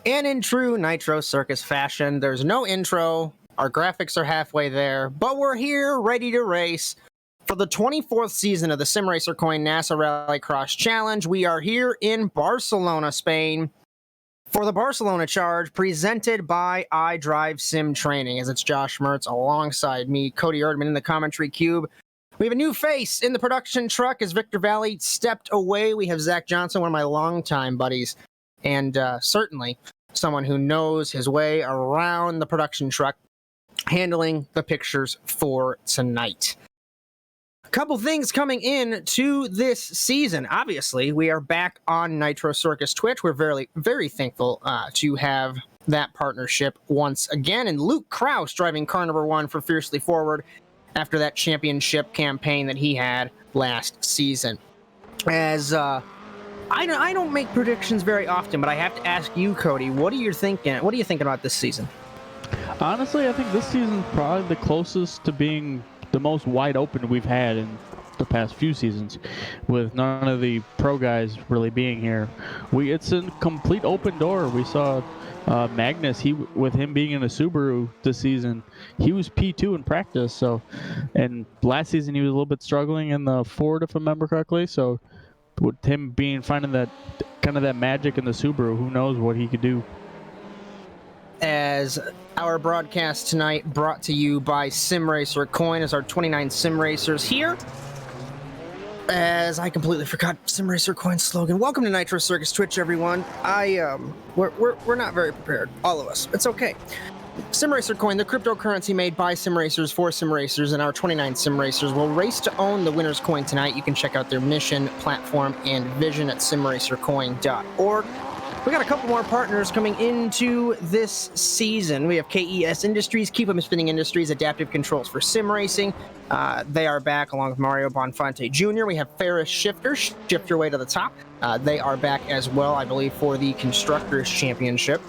And in true Nitro Circus fashion, there's no intro, our graphics are halfway there, but we're here ready to race. For the 24th season of the Simracer Coin NASA Rallycross Challenge, we are here in Barcelona, Spain, for the Barcelona Charge, presented by iDriveSim Training, as it's Josh Mertz alongside me, Cody Erdmann in the commentary cube. We have a new face in the production truck as Victor Valley stepped away. We have Zack Johnson, one of my longtime buddies, and certainly someone who knows his way around the production truck, handling the pictures for tonight. A couple things coming in to this season. Obviously, we are back on Nitro Circus Twitch. We're very, very thankful to have that partnership once again. And Luke Kraus driving car number 1 for Fiercely Forward after that championship campaign that he had last season. As I don't make predictions very often, but I have to ask you, Cody, what are you thinking? What are you thinking about this season? Honestly, I think this season's probably the closest to being the most wide open we've had in the past few seasons, with none of the pro guys really being here. It's a complete open door. We saw Magnus, with him being in a Subaru this season, he was P2 in practice. So, and last season he was a little bit struggling in the Ford, if I remember correctly. So, with him finding that kind of that magic in the Subaru, who knows what he could do. As our broadcast tonight brought to you by Simracer Coin, as our 29 Simracers here. As I completely forgot Simracer Coin's slogan. Welcome to Nitro Circus Twitch, everyone. We're not very prepared, all of us. It's okay. Simracer Coin, the cryptocurrency made by Simracers for Simracers, and our 29 Simracers will race to own the winner's coin tonight. You can check out their mission, platform, and vision at simracercoin.org. We got a couple more partners coming into this season. We have KES Industries, Keep 'em Spinning Industries, Adaptive Controls for Sim Racing. They are back along with Mario Bonfante Jr. We have Ferris Shifter, Shift Your Way to the Top. They are back as well, I believe, for the Constructors Championship.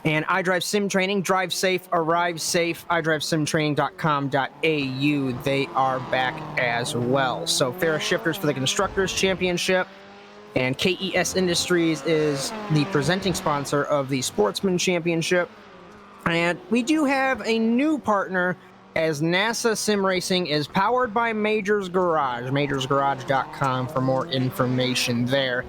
And iDriveSim Training, drive safe, arrive safe, iDriveSimTraining.com.au. They are back as well. So Ferris Shifters for the Constructors Championship. And KES Industries is the presenting sponsor of the Sportsman Championship. And we do have a new partner, as NASA Sim Racing is powered by Majors Garage. MajorsGarage.com for more information there.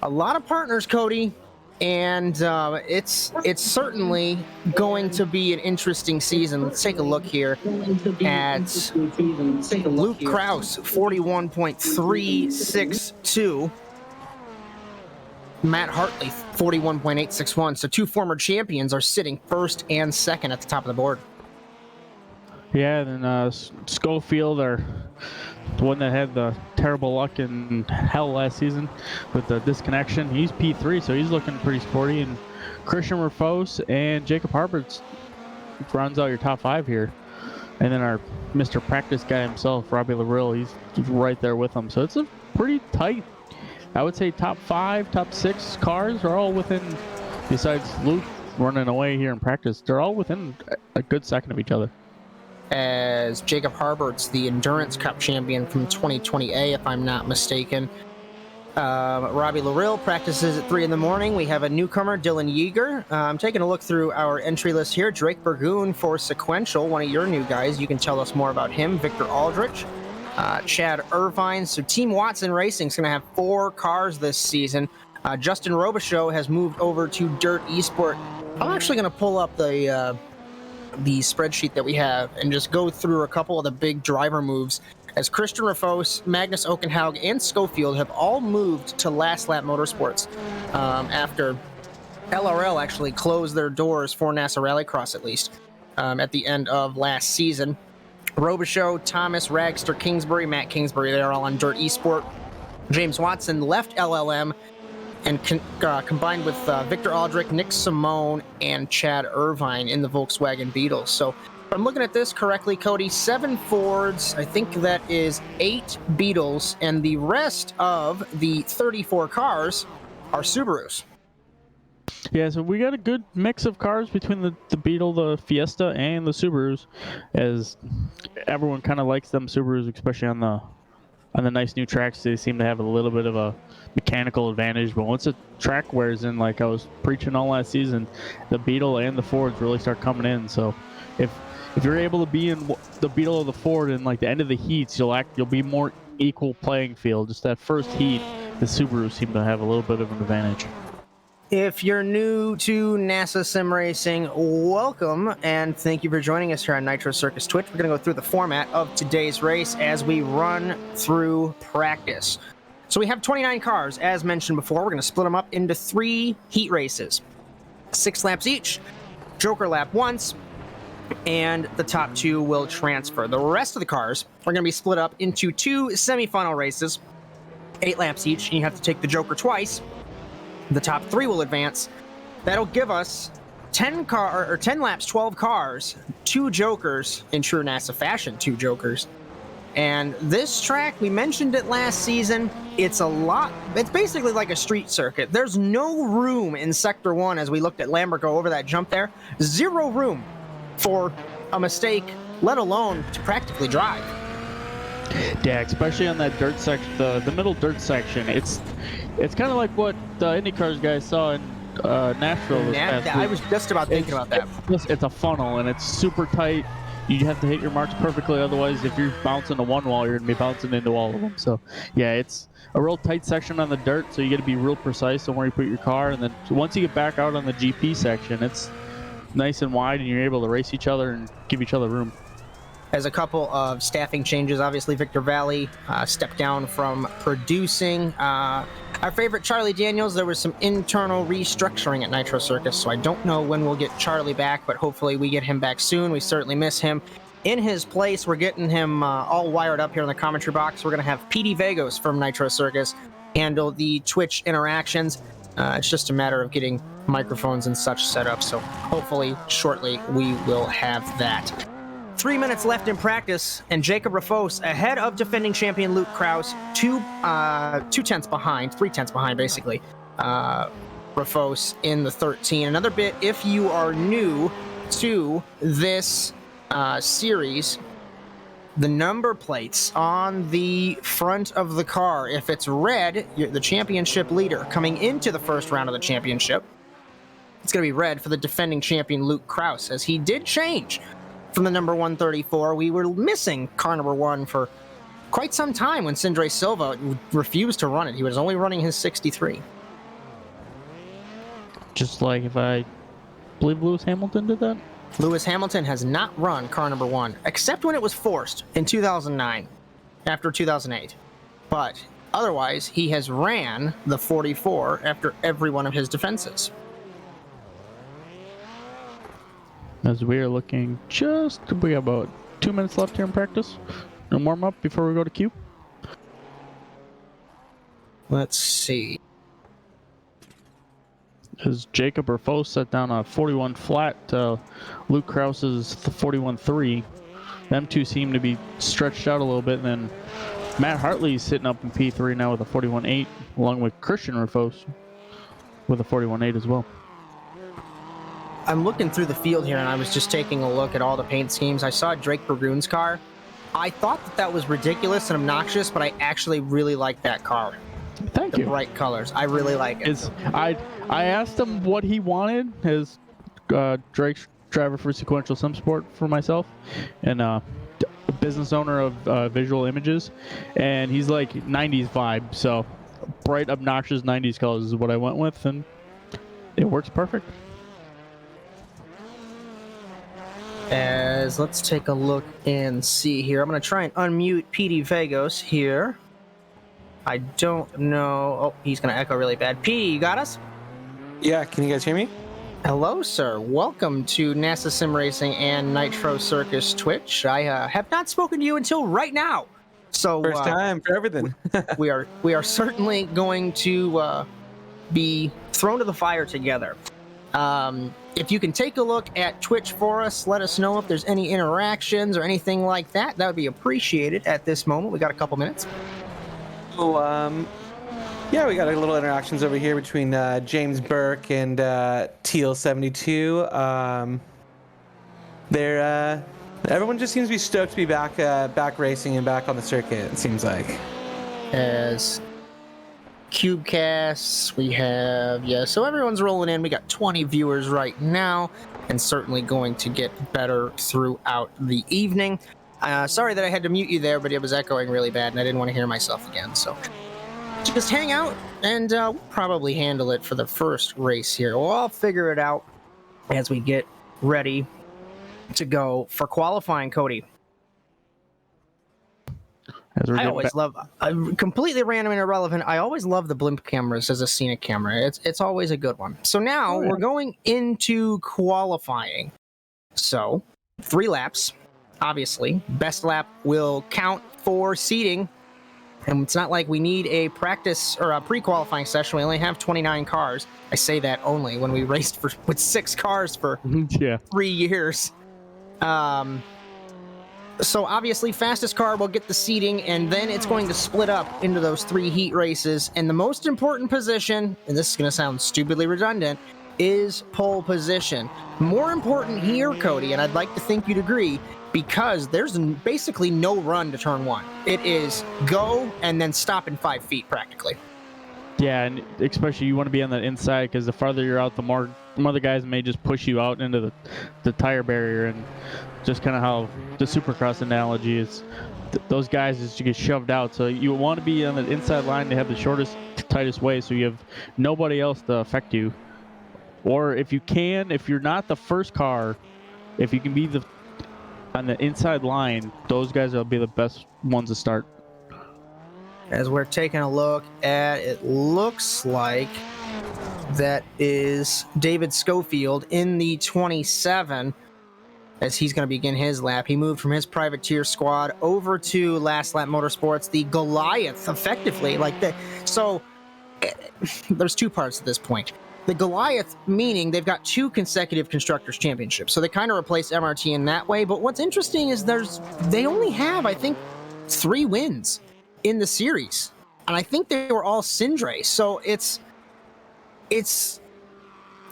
A lot of partners, Cody, and it's certainly going to be an interesting season. Let's take a look here at Luke Kraus, 41.362. Matt Hartley, 41.861. So two former champions are sitting first and second at the top of the board. Yeah, and Schofield, the one that had the terrible luck in hell last season with the disconnection, he's P3, so he's looking pretty sporty. And Christian Rufos and Jacob Harberts runs out your top 5 here. And then our Mr. Practice guy himself, Robbie Larill, he's right there with them. So it's a pretty tight, I would say top 5, top 6 cars are all within, besides Luke running away here in practice, they're all within a good second of each other. As Jacob Harbert's the Endurance Cup champion from 2020A, if I'm not mistaken. Robbie Larill practices at 3 in the morning. We have a newcomer, Dylan Yeager. I'm taking a look through our entry list here. Drake Burgoon for Sequential, one of your new guys. You can tell us more about him. Victor Aldrich. Chad Irvine. So Team Watson Racing is going to have 4 cars this season. Justin Robichaux has moved over to Dirt Esport. I'm actually going to pull up the spreadsheet that we have and just go through a couple of the big driver moves, as Christian Rufos, Magnus Okenhaug, and Schofield have all moved to Last Lap Motorsports after LRL actually closed their doors for NASA Rallycross, at least, at the end of last season. Robichaux, Thomas, Ragster, Kingsbury, Matt Kingsbury, they're all on Dirt Esport. James Watson left LLM and combined with Victor Aldrich, Nick Simone, and Chad Irvine in the Volkswagen Beetles. So if I'm looking at this correctly, Cody, 7 Fords, I think that is 8 Beetles, and the rest of the 34 cars are Subarus. Yeah, so we got a good mix of cars between the Beetle, the Fiesta, and the Subarus, as everyone kind of likes them Subarus, especially on on the nice new tracks, they seem to have a little bit of a mechanical advantage. But once the track wears in, like I was preaching all last season, the Beetle and the Fords really start coming in. So if you're able to be in the Beetle or the Ford in like the end of the heats, you'll be more equal playing field. Just that first heat, the Subarus seem to have a little bit of an advantage. If you're new to NASA Sim Racing, welcome, and thank you for joining us here on Nitro Circus Twitch. We're going to go through the format of today's race as we run through practice. So we have 29 cars, as mentioned before. We're going to split them up into 3 heat races. 6 laps each, Joker lap once, and the top 2 will transfer. The rest of the cars are going to be split up into 2 semifinal races, 8 laps each, and you have to take the Joker twice. The top 3 will advance. That'll give us 10 laps, 12 cars, 2 Jokers, in true NASA fashion, 2 Jokers. And this track, we mentioned it last season, it's basically like a street circuit. There's no room in Sector 1, as we looked at Lambert go over that jump there. 0 room for a mistake, let alone to practically drive. Yeah, especially on that dirt section, the middle dirt section. It's kind of like what the IndyCars guys saw in Nashville this past week. I was just about thinking about that. It's a funnel, and it's super tight. You have to hit your marks perfectly, otherwise if you're bouncing to one wall, you're going to be bouncing into all of them. So, yeah, it's a real tight section on the dirt, so you got to be real precise on where you put your car. And then once you get back out on the GP section, it's nice and wide, and you're able to race each other and give each other room. As a couple of staffing changes, obviously Victor Valley stepped down from producing. Our favorite Charlie Daniels, there was some internal restructuring at Nitro Circus, so I don't know when we'll get Charlie back, but hopefully we get him back soon. We certainly miss him. In his place, we're getting him all wired up here in the commentary box. We're going to have Petey Vegos from Nitro Circus handle the Twitch interactions. It's just a matter of getting microphones and such set up, so hopefully shortly we will have that. 3 minutes left in practice, and Jacob Rafos ahead of defending champion Luke Kraus, 3 tenths behind, basically. Rafos in the 13. Another bit, if you are new to this series, the number plates on the front of the car, if it's red, you're the championship leader coming into the first round of the championship. It's going to be red for the defending champion Luke Kraus, as he did change from the number 134. We were missing car number 1 for quite some time when Sindre Silva refused to run it. He was only running his 63. Just like if I believe Lewis Hamilton did that? Lewis Hamilton has not run car number 1, except when it was forced in 2009, after 2008. But otherwise, he has ran the 44 after every one of his defenses. As we are looking we have about 2 minutes left here in practice and warm up before we go to Q. Let's see. As Jacob Rafos set down a 41 flat, Luke Kraus's 41.3. Them two seem to be stretched out a little bit, and then Matt Hartley's sitting up in P3 now with a 41.8, along with Christian Rafos with a 41.8 as well. I'm looking through the field here, and I was just taking a look at all the paint schemes. I saw Drake Burgoon's car. I thought that was ridiculous and obnoxious, but I actually really like that car. Thank you. The bright colors. I really like it. I asked him what he wanted as Drake's driver for Sequential Sim Sport for myself, and a business owner of Visual Images, and he's like 90s vibe, so bright, obnoxious 90s colors is what I went with, and it works perfect. As let's take a look and see here. I'm going to try and unmute Petey Vegos here. I don't know. Oh, he's going to echo really bad. Petey, you got us? Yeah, can you guys hear me? Hello, sir. Welcome to NASA Sim Racing and Nitro Circus Twitch. I have not spoken to you until right now. So First time for everything. we are certainly going to be thrown to the fire together. If you can take a look at Twitch for us, let us know if there's any interactions or anything like that. That would be appreciated at this moment. We got a couple minutes. So, yeah, we got a little interactions over here between James Burke and Teal72. Everyone just seems to be stoked to be back racing and back on the circuit, it seems like. as Cubecasts. We have, so everyone's rolling in. We got 20 viewers right now, and certainly going to get better throughout the evening. Sorry that I had to mute you there, but it was echoing really bad, and I didn't want to hear myself again. So just hang out, and we'll probably handle it for the first race here. We'll all figure it out as we get ready to go for qualifying, Cody. I always love, completely random and irrelevant, I always love the blimp cameras as a scenic camera. It's always a good one. So now we're going into qualifying. So 3 laps, obviously. Best lap will count for seeding. And it's not like we need a practice or a pre-qualifying session. We only have 29 cars. I say that only when we raced with 6 cars for 3 years. So obviously, fastest car will get the seeding, and then it's going to split up into those 3 heat races. And the most important position, and this is going to sound stupidly redundant, is pole position. More important here, Cody, and I'd like to think you'd agree, because there's basically no run to turn 1. It is go and then stop in 5 feet, practically. Yeah, and especially you want to be on the inside, because the farther you're out, the more other guys may just push you out into the tire barrier, and just kind of how the Supercross analogy is, those guys just get shoved out. So you want to be on the inside line to have the shortest, tightest way, so you have nobody else to affect you. Or if you can, if you're not the first car, if you can be on the inside line, those guys will be the best ones to start. As we're taking a look at, it looks like that is David Schofield in the 27, as he's going to begin his lap. He moved from his privateer squad over to Last Lap Motorsports, the Goliath, effectively. So there's 2 parts at this point. The Goliath, meaning they've got 2 consecutive Constructors' Championships, so they kind of replace MRT in that way. But what's interesting is they only have, I think, 3 wins in the series, and I think they were all Sindre. So it's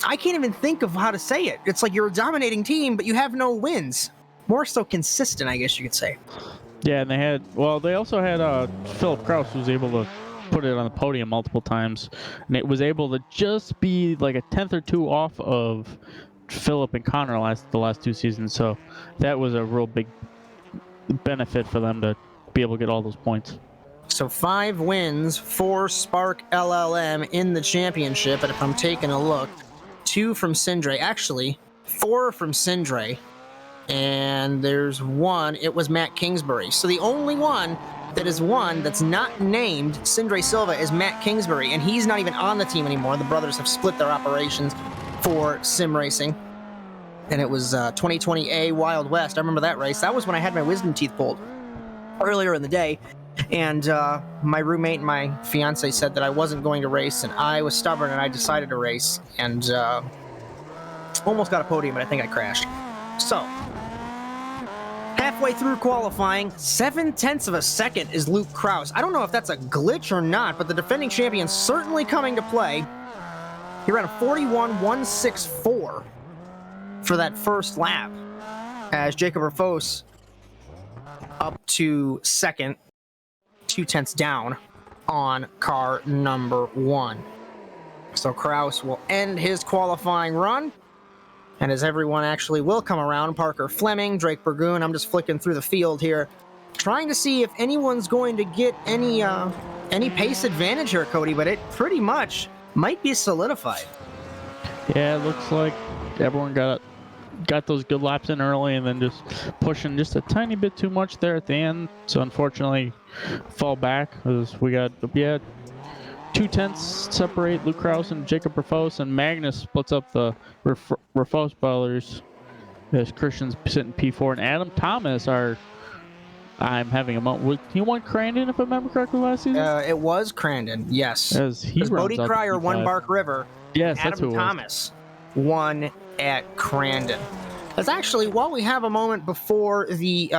I can't even think of how to say it. It's like you're a dominating team, but you have no wins. More so consistent, I guess you could say. Yeah, and they also had Philip Kraus, who was able to put it on the podium multiple times, and it was able to just be like a 10th or 2 off of Philip and Connor the last 2 seasons. So that was a real big benefit for them to be able to get all those points. So 5 wins for Spark LLM in the championship, and if I'm taking a look, 2 from Sindre, actually 4 from Sindre, and there's 1, it was Matt Kingsbury. So the only one that is won that's not named Sindre Silva is Matt Kingsbury, and he's not even on the team anymore. The brothers have split their operations for sim racing, and it was 2020A Wild West. I remember that race. That was when I had my wisdom teeth pulled earlier in the day. And my roommate and my fiance said that I wasn't going to race, and I was stubborn, and I decided to race, and almost got a podium, but I think I crashed. So, halfway through qualifying, 0.7 of a second is Luke Kraus. I don't know if that's a glitch or not, but the defending champion's certainly coming to play. He ran a 41.164 for that first lap, as Jacob Rafos up to second, 0.2 down on car number 1. So Kraus will end his qualifying run, and as everyone actually will come around, Parker Fleming, Drake Burgoon, I'm just flicking through the field here, trying to see if anyone's going to get any pace advantage here, Cody, but it pretty much might be solidified. Yeah, it looks like everyone got those good laps in early, and then just pushing just a tiny bit too much there at the end. So unfortunately, fall back, as we got 0.2 separate Luke Kraus and Jacob Rafos, and Magnus splits up the Rafos brothers as Christian's sitting P4, and Adam Thomas I'm having a moment. He won Crandon, if I remember correctly, last season? It was Crandon, yes. As he runs Bodie Cryer won Bark River. Yes, that's who it was. Adam Thomas won at Crandon. That's actually, while we have a moment before the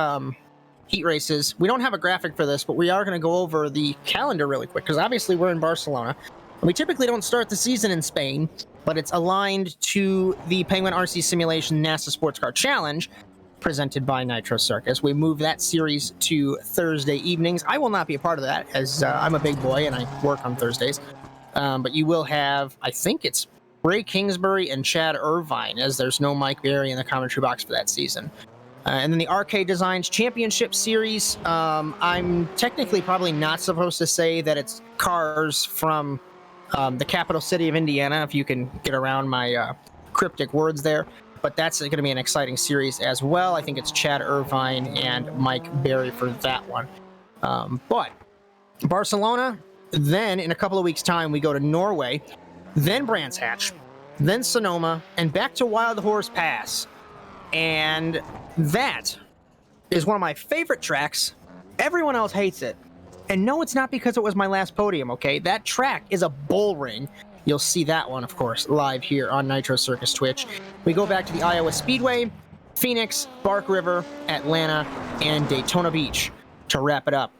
heat races, we don't have a graphic for this, but we are going to go over the calendar really quick, because obviously we're in Barcelona, and we typically don't start the season in Spain, but it's aligned to the Penguin RC Simulation NASA Sports Car Challenge, presented by Nitro Circus. We moved that series to Thursday evenings. I will not be a part of that, as I'm a big boy and I work on Thursdays. But you will have, I think it's Ray Kingsbury and Chad Irvine, as there's no Mike Berry in the commentary box for that season. And then the Arcade Designs Championship Series, I'm technically probably not supposed to say that it's cars from the capital city of Indiana, if you can get around my cryptic words there. But that's going to be an exciting series as well. I think it's Chad Irvine and Mike Berry for that one. But Barcelona, then in a couple of weeks' time, we go to Norway, then Brands Hatch, then Sonoma, and back to Wild Horse Pass. And that is one of my favorite tracks. Everyone else hates it. And no, it's not because it was my last podium, okay? That track is a bull ring. You'll see that one, of course, live here on Nitro Circus Twitch. We go back to the Iowa Speedway, Phoenix, Bark River, Atlanta, and Daytona Beach to wrap it up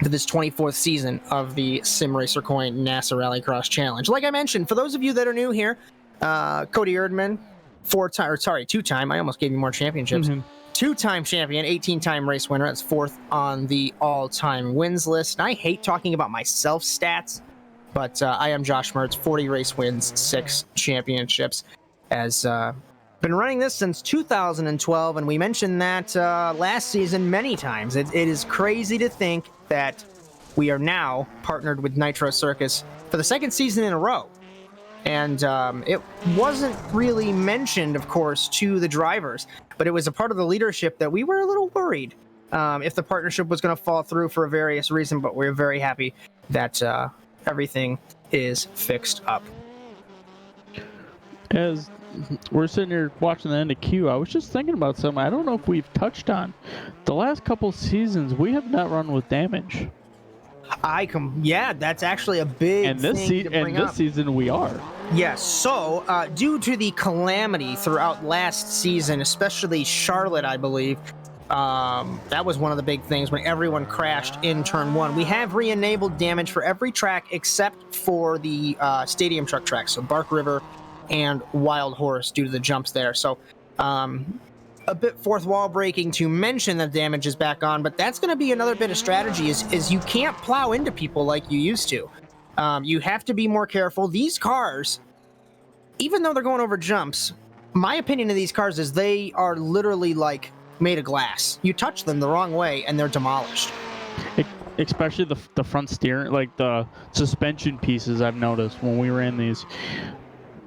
to this 24th season of the Simracer Coin NASA Rallycross Challenge. Like I mentioned, for those of you that are new here, Cody Erdmann, two-time, I almost gave you more championships. Two-time champion, 18-time race winner. That's fourth on the all-time wins list. And I hate talking about myself stats, but I am Josh Mertz, 40 race wins, 6 championships. As been running this since 2012, and we mentioned that last season many times. It is crazy to think that we are now partnered with Nitro Circus for the second season in a row. And it wasn't really mentioned, of course, to the drivers, but it was a part of the leadership that we were a little worried if the partnership was going to fall through for a various reason, but we're very happy that everything is fixed up. As we're sitting here watching the end of Q, I was just thinking about something I don't know if we've touched on. The last couple seasons, we have not run with damage. Yeah, that's actually a big thing to bring up. This season we are. Yes, so due to the calamity throughout last season, especially Charlotte, I believe, that was one of the big things when everyone crashed in turn 1. We have re-enabled damage for every track except for the stadium truck tracks, so Bark River and Wild Horse, due to the jumps there. So a bit fourth wall breaking to mention that damage is back on, but that's going to be another bit of strategy is you can't plow into people like you used to. You have to be more careful. These cars, even though they're going over jumps, my opinion of these cars is they are literally like made of glass. You touch them the wrong way and they're demolished. Especially the front steering, like the suspension pieces. I've noticed when we ran these,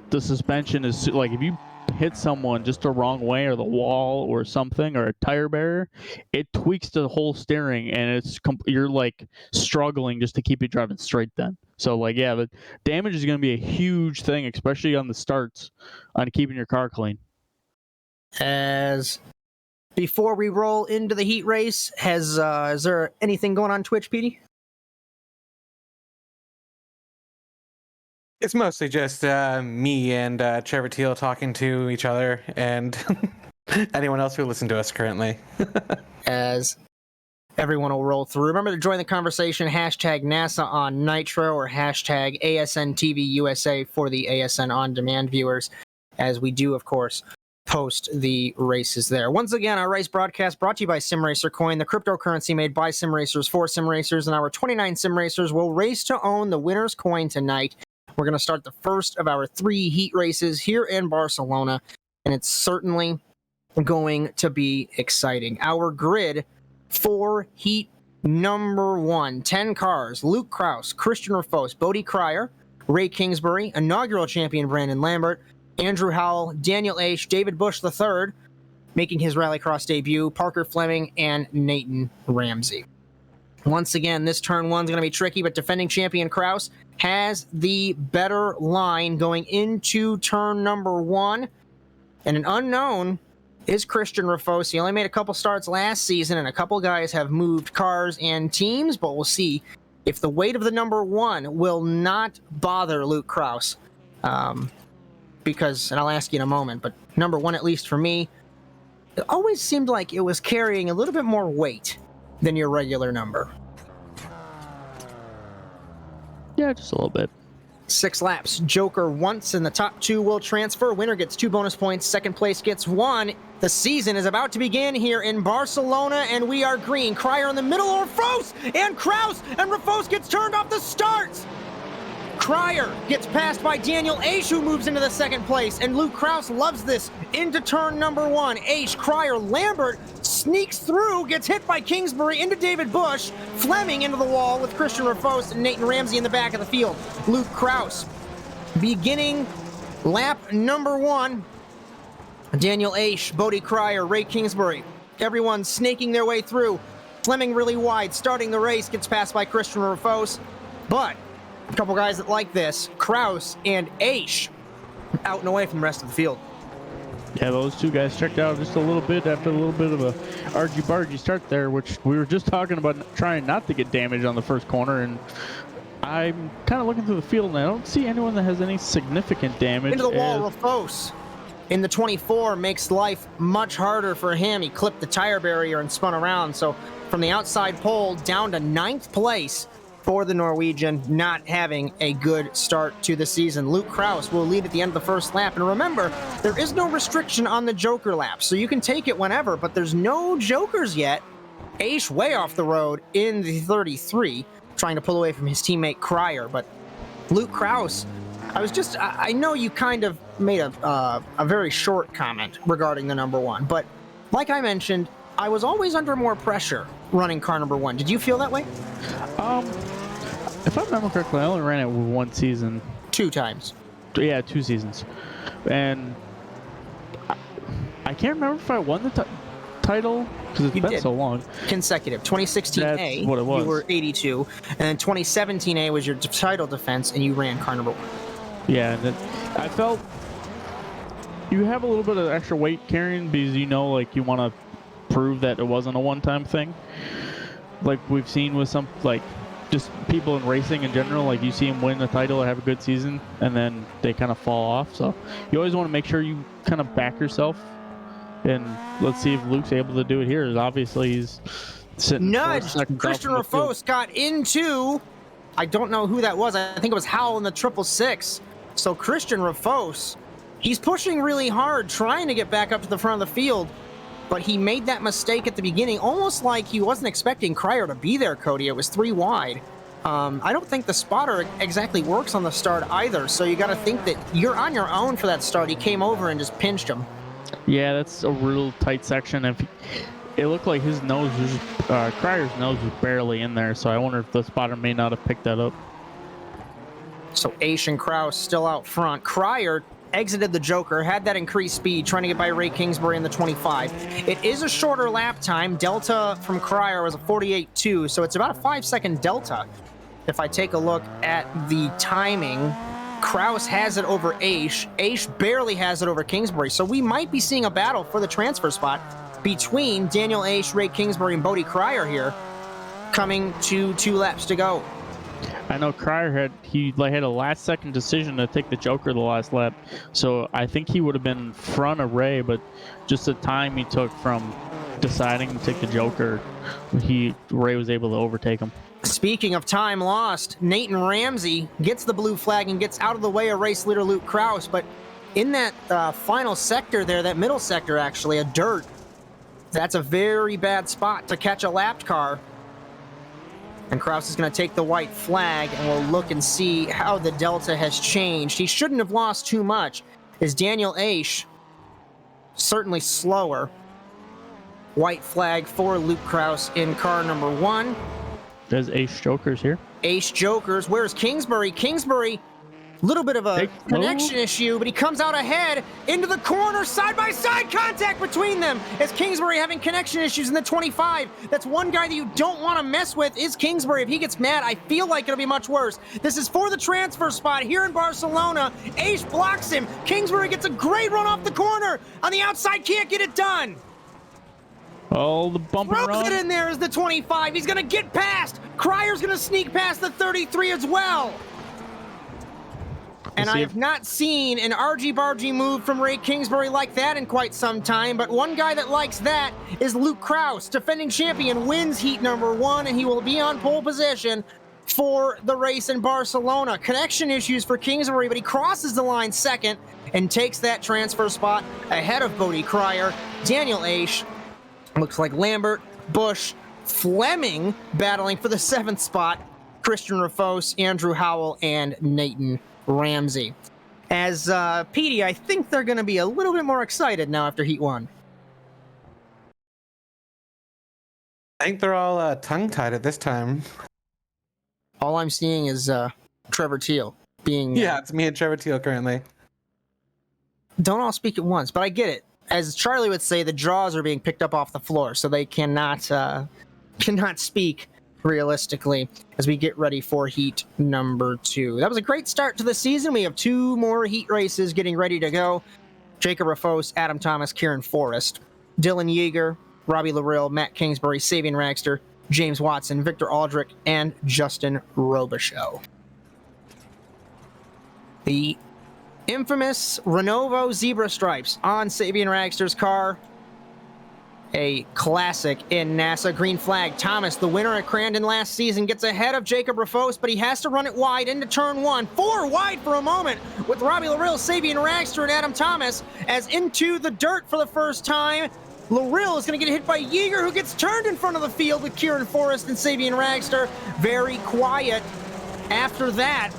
the suspension is like if you hit someone just the wrong way, or the wall or something, or a tire barrier, it tweaks the whole steering, and you're like struggling just to keep it driving straight then. So like, yeah, the damage is going to be a huge thing, especially on the starts, on keeping your car clean. As before we roll into the heat race, is there anything going on Twitch, Petey? It's mostly just me and Trevor Teal talking to each other and anyone else who listens to us currently. As everyone will roll through. Remember to join the conversation, hashtag NASA on Nitro or hashtag ASN TV USA for the ASN On Demand viewers, as we do, of course, post the races there. Once again, our race broadcast brought to you by Simracer Coin, the cryptocurrency made by Simracers for Simracers, and our 29 Simracers will race to own the winner's coin tonight. We're going to start the first of our 3 heat races here in Barcelona, and it's certainly going to be exciting. Our grid for heat number 1, 10 cars: Luke Kraus, Christian Rufos, Bodie Cryer, Ray Kingsbury, inaugural champion Brandon Lambert, Andrew Howell, Daniel H., David Bush III, making his Rallycross debut, Parker Fleming, and Nathan Ramsey. Once again, this turn 1 is going to be tricky, but defending champion Kraus has the better line going into turn number 1. And an unknown is Christian Rufos. He only made a couple starts last season, and a couple guys have moved cars and teams, but we'll see if the weight of the number 1 will not bother Luke Kraus. Because, and I'll ask you in a moment, but number 1, at least for me, it always seemed like it was carrying a little bit more weight than your regular number. Yeah, just a little bit. 6 laps. Joker once, and the top 2 will transfer. Winner gets 2 bonus points. Second place gets 1. The season is about to begin here in Barcelona, and we are green. Cryer in the middle, or Rafos and Kraus, and Rafos gets turned off the start. Cryer gets passed by Daniel Aish, who moves into the second place, and Luke Kraus loves this into turn number 1. Aish, Cryer, Lambert sneaks through, gets hit by Kingsbury into David Bush, Fleming into the wall with Christian Rafos and Nathan Ramsey in the back of the field. Luke Kraus beginning lap number 1. Daniel Aish, Bodie Cryer, Ray Kingsbury, everyone snaking their way through. Fleming really wide, starting the race, gets passed by Christian Rafos, but a couple guys that like this, Kraus and Aish, out and away from the rest of the field. Yeah, those two guys checked out just a little bit after a little bit of a argy-bargy start there, which we were just talking about trying not to get damage on the first corner, and I'm kind of looking through the field, and I don't see anyone that has any significant damage. Into the wall, Rafos in the 24 makes life much harder for him. He clipped the tire barrier and spun around, so from the outside pole down to 9th place for the Norwegian, not having a good start to the season. Luke Kraus will lead at the end of the first lap, and remember, there is no restriction on the Joker lap, so you can take it whenever, but there's no Jokers yet. Aish way off the road in the 33, trying to pull away from his teammate Cryer, but Luke Kraus, I know you kind of made a very short comment regarding the number 1, but like I mentioned, I was always under more pressure running car number 1. Did you feel that way? If I remember correctly, I only ran it one season. 2 times. Yeah, 2 seasons. And I can't remember if I won the title, because it's been so long. Consecutive. 2016A, That's what it was. You were 82, and then 2017A was your title defense, and you ran car number 1. Yeah, and then I felt you have a little bit of extra weight carrying because like you want to prove that it wasn't a one-time thing. Like we've seen with some, like just people in racing in general, like you see them win the title or have a good season, and then they kind of fall off. So you always want to make sure you kind of back yourself. And let's see if Luke's able to do it here. Obviously, he's sitting. Nudge! Christian Rafos got into, I don't know who that was. I think it was Howell in the 666. So Christian Rafos, he's pushing really hard, trying to get back up to the front of the field, but he made that mistake at the beginning, almost like he wasn't expecting Cryer to be there, Cody. It was 3 wide. I don't think the spotter exactly works on the start either, so you got to think that you're on your own for that start. He came over and just pinched him. Yeah, that's a real tight section. It looked like his nose was, Cryer's nose was barely in there, so I wonder if the spotter may not have picked that up. So Aish and Kraus still out front. Cryer exited the Joker, had that increased speed, trying to get by Ray Kingsbury in the 25. It is a shorter lap time. Delta from Cryer was a 48.2, so it's about a 5-second delta. If I take a look at the timing, Kraus has it over Aish. Aish barely has it over Kingsbury, so we might be seeing a battle for the transfer spot between Daniel Aish, Ray Kingsbury, and Bodie Cryer here, coming to 2 laps to go. I know Cryer had a last-second decision to take the Joker the last lap, so I think he would have been in front of Ray, but just the time he took from deciding to take the Joker, Ray was able to overtake him. Speaking of time lost, Nathan Ramsey gets the blue flag and gets out of the way of race leader Luke Kraus, but in that final sector there, that middle sector actually, a dirt, that's a very bad spot to catch a lapped car. And Kraus is going to take the white flag, and we'll look and see how the delta has changed. He shouldn't have lost too much, as Daniel Aish certainly slower. White flag for Luke Kraus in car number 1. There's Aish Jokers here. Aish Jokers. Where's Kingsbury? Kingsbury, little bit of a connection issue, but he comes out ahead into the corner. Side-by-side contact between them as Kingsbury having connection issues in the 25. That's one guy that you don't want to mess with is Kingsbury. If he gets mad, I feel like it'll be much worse. This is for the transfer spot here in Barcelona. Aish blocks him. Kingsbury gets a great run off the corner. On the outside, can't get it done. Oh, the bump and run. Throws it in there as the 25. He's going to get past. Cryer's going to sneak past the 33 as well. And I have not seen an argy-bargy move from Ray Kingsbury like that in quite some time, but one guy that likes that is Luke Kraus. Defending champion, wins heat number 1, and he will be on pole position for the race in Barcelona. Connection issues for Kingsbury, but he crosses the line second and takes that transfer spot ahead of Bodie Cryer Daniel Aish. Looks like Lambert, Bush, Fleming battling for the 7th spot. Christian Rafos, Andrew Howell, and Nathan Ramsey. As Petey, I think they're going to be a little bit more excited now after Heat 1. I think they're all tongue-tied at this time. All I'm seeing is Trevor Teal being... Yeah, it's me and Trevor Teal currently. Don't all speak at once, but I get it. As Charlie would say, the jaws are being picked up off the floor, so they cannot speak realistically as we get ready for heat number 2. That was a great start to the season. We have 2 more heat races getting ready to go. Jacob Rafos, Adam Thomas, Kieran Forrest, Dylan Yeager, Robbie Larill, Matt Kingsbury, Sabian Ragstor, James Watson, Victor Aldrich, and Justin Robichaux. The infamous Renovo zebra stripes on Sabian Ragstor's car. A classic in NASA. Green flag. Thomas, the winner at Crandon last season, gets ahead of Jacob Rafos, but he has to run it wide into turn 1. 4 wide for a moment with Robbie Larill, Sabian Ragstor, and Adam Thomas as into the dirt for the first time. Larill is going to get hit by Yeager, who gets turned in front of the field with Kieran Forrest and Sabian Ragstor. Very quiet. After that,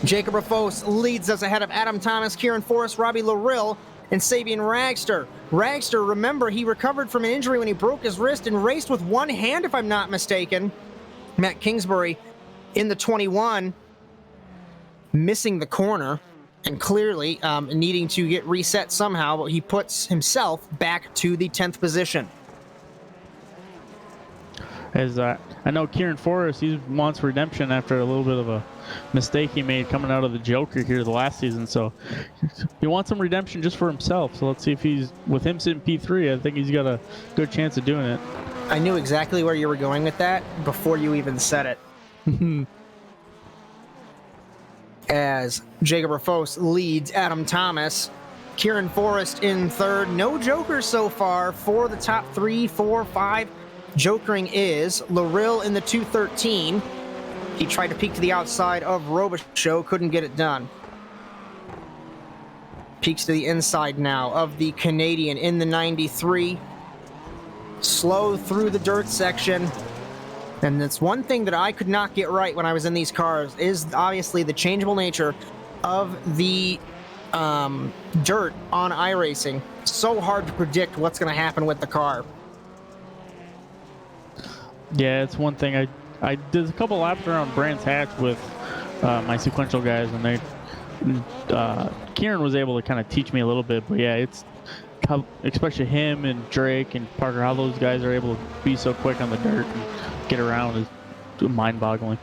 Jacob Rafos leads us ahead of Adam Thomas, Kieran Forrest, Robbie Larill, and Sabian Ragstor. Ragstor, remember, he recovered from an injury when he broke his wrist and raced with one hand, if I'm not mistaken. Matt Kingsbury in the 21, missing the corner and clearly needing to get reset somehow, but he puts himself back to the 10th position. As I know Kieran Forrest, he wants redemption after a little bit of a mistake he made coming out of the Joker here the last season. So he wants some redemption just for himself. So let's see if he's, with him sitting P3, I think he's got a good chance of doing it. I knew exactly where you were going with that before you even said it. As Jacob Rafos leads Adam Thomas. Kieran Forrest in 3rd. No jokers so far for the top 3, 4, 5. Jokering is Larill in the 213. He tried to peek to the outside of Robichaux, couldn't get it done. Peeks to the inside now of the Canadian in the 93. Slow through the dirt section. And that's one thing that I could not get right when I was in these cars, is obviously the changeable nature of the dirt on iRacing. So hard to predict what's going to happen with the car. Yeah, it's one thing. I did a couple laps around Brands Hatch with my sequential guys, and they Kieran was able to kind of teach me a little bit. But yeah, it's how, especially him and Drake and Parker, how those guys are able to be so quick on the dirt and get around is mind-boggling.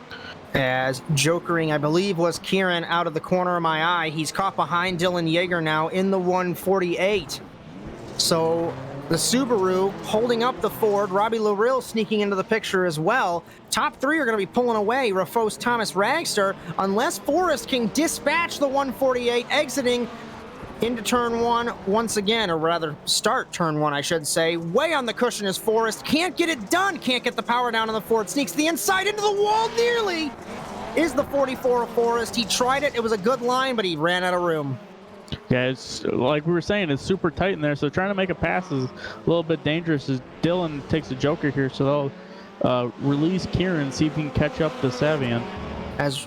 As jokering, I believe, was Kieran out of the corner of my eye. He's caught behind Dylan Yeager now in the 148. So the Subaru holding up the Ford. Robbie Larill sneaking into the picture as well. Top 3 are going to be pulling away. Rafos, Thomas, Ragstor, unless Forrest can dispatch the 148, exiting into turn 1 once again, or rather start turn 1, I should say. Way on the cushion is Forrest. Can't get it done. Can't get the power down on the Ford. Sneaks the inside into the wall nearly. Is the 44 of Forrest. He tried it. It was a good line, but he ran out of room. Yeah, it's like we were saying, it's super tight in there, so trying to make a pass is a little bit dangerous as Dylan takes a joker here, so they'll release Kieran, see if he can catch up to Savian. As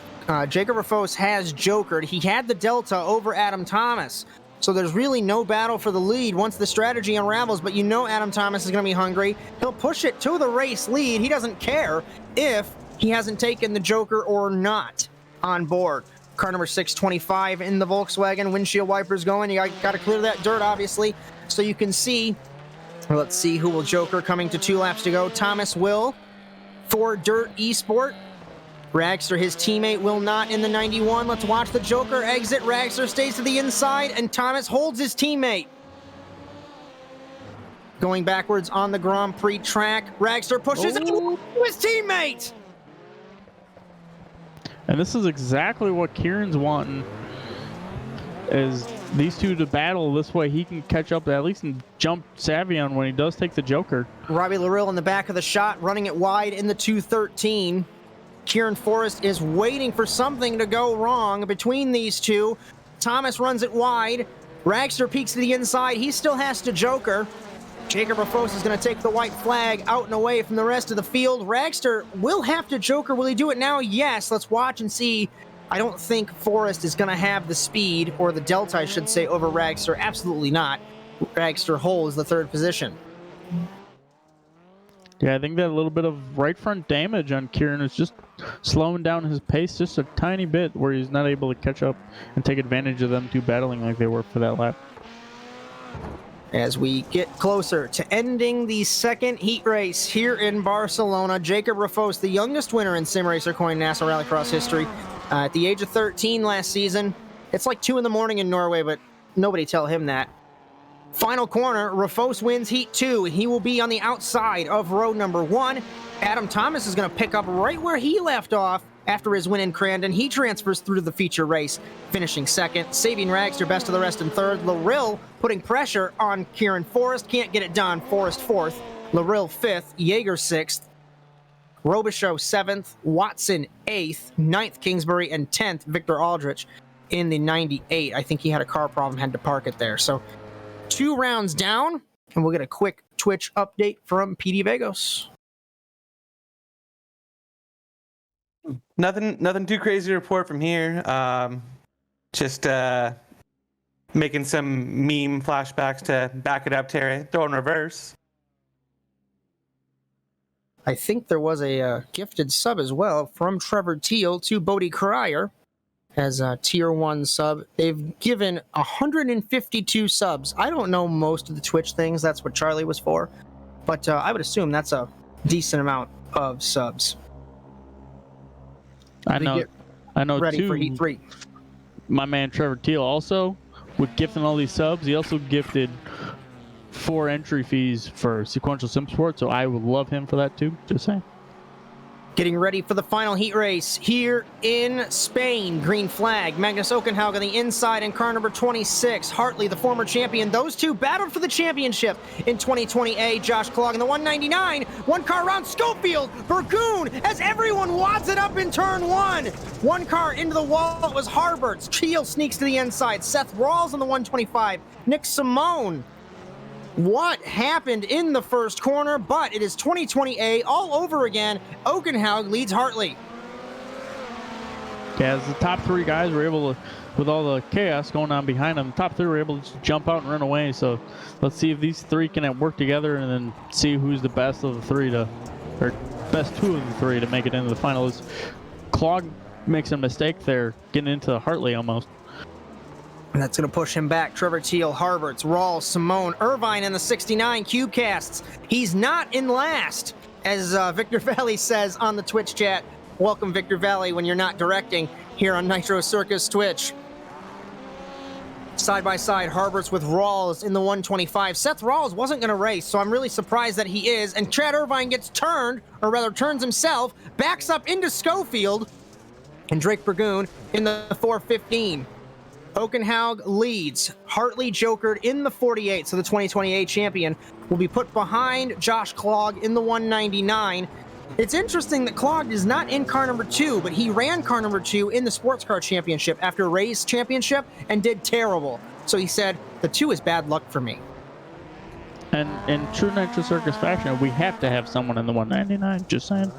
Jacob Rafos has jokered, he had the delta over Adam Thomas, so there's really no battle for the lead once the strategy unravels, but you know Adam Thomas is going to be hungry. He'll push it to the race lead. He doesn't care if he hasn't taken the joker or not on board. Car number 625 in the Volkswagen, windshield wipers going. You got to clear that dirt, obviously, so you can see. Let's see who will joker coming to 2 laps to go. Thomas will for Dirt Esport. Ragstor, his teammate, will not in the 91. Let's watch the joker exit. Ragstor stays to the inside, and Thomas holds his teammate. Going backwards on the Grand Prix track. Ragstor pushes it to his teammate. And this is exactly what Kieran's wanting, is these two to battle. This way he can catch up at least and jump Savion when he does take the joker. Robbie Larill in the back of the shot, running it wide in the 213. Kieran Forrest is waiting for something to go wrong between these two. Thomas runs it wide. Ragstor peeks to the inside. He still has to joker. Jacob Rafos is going to take the white flag out and away from the rest of the field. Ragster will have to joker. Will he do it now? Yes. Let's watch and see. I don't think Forrest is going to have the speed, or the delta, I should say, over Ragster. Absolutely not. Ragster holds the third position. Yeah, I think that a little bit of right front damage on Kieran is just slowing down his pace just a tiny bit, where he's not able to catch up and take advantage of them two battling like they were for that lap. As we get closer to ending the second heat race here in Barcelona, Jacob Rafos, the youngest winner in Simracer Coin NASA Rallycross history, at the age of 13 last season. It's like 2 in the morning in Norway, but nobody tell him that. Final corner, Rafos wins Heat 2. He will be on the outside of row number 1. Adam Thomas is going to pick up right where he left off after his win in Crandon. He transfers through to the feature race, finishing second. Saving Ragster best of the rest in third. Larill putting pressure on Kieran Forrest. Can't get it done. Forrest fourth. Larill fifth. Yeager sixth. Robichaux seventh. Watson eighth. Ninth Kingsbury, and 10th Victor Aldrich in the 98. I think he had a car problem, had to park it there. So 2 rounds down, and we'll get a quick Twitch update from Petey Vegos. Nothing too crazy to report from here. Just making some meme flashbacks to back it up, Terry. Throw in reverse. I think there was a gifted sub as well from Trevor Teal to Bodie Cryer as a tier 1 sub. They've given 152 subs. I don't know most of the Twitch things. That's what Charlie was for. But I would assume that's a decent amount of subs. I know ready too, for Heat 3. My man Trevor Teal also, with gifting all these subs, he also gifted 4 entry fees for Sequential Sim Sport, so I would love him for that too, just saying. Getting ready for the final heat race here in Spain. Green flag. Magnus Okenhaug on the inside in car number 26. Hartley, the former champion. Those two battled for the championship in 2020A. Josh Clogg in the 199. 1 car around Schofield. Burgoon as everyone wads it up in turn 1. 1 car into the wall. It was Harberts. Cheel sneaks to the inside. Seth Rawls on the 125. Nick Simone. What happened in the first corner? But it is 2020A all over again. Okenhaug leads Hartley. Yeah, as the top 3 guys were able to, with all the chaos going on behind them, the top 3 were able to just jump out and run away. So let's see if these 3 can work together and then see who's the best of the 3 to, or best 2 of the 3 to make it into the finals. Clogg makes a mistake there, getting into Hartley almost. And that's going to push him back. Trevor Teal, Harberts, Rawls, Simone, Irvine in the 69 Cubecasts. He's not in last, as Victor Valley says on the Twitch chat. Welcome, Victor Valley, when you're not directing here on Nitro Circus Twitch. Side by side, Harberts with Rawls in the 125. Seth Rawls wasn't going to race, so I'm really surprised that he is. And Chad Irvine gets turned, or rather turns himself, backs up into Schofield, and Drake Burgoon in the 415. Okenhaug leads. Hartley jokered in the 48, so the 2028 champion will be put behind Josh Clogg in the 199. It's interesting that Clogg is not in car number 2, but he ran car number 2 in the sports car championship after race championship and did terrible. So he said, the 2 is bad luck for me. And in true Nitro Circus fashion, we have to have someone in the 199, just saying.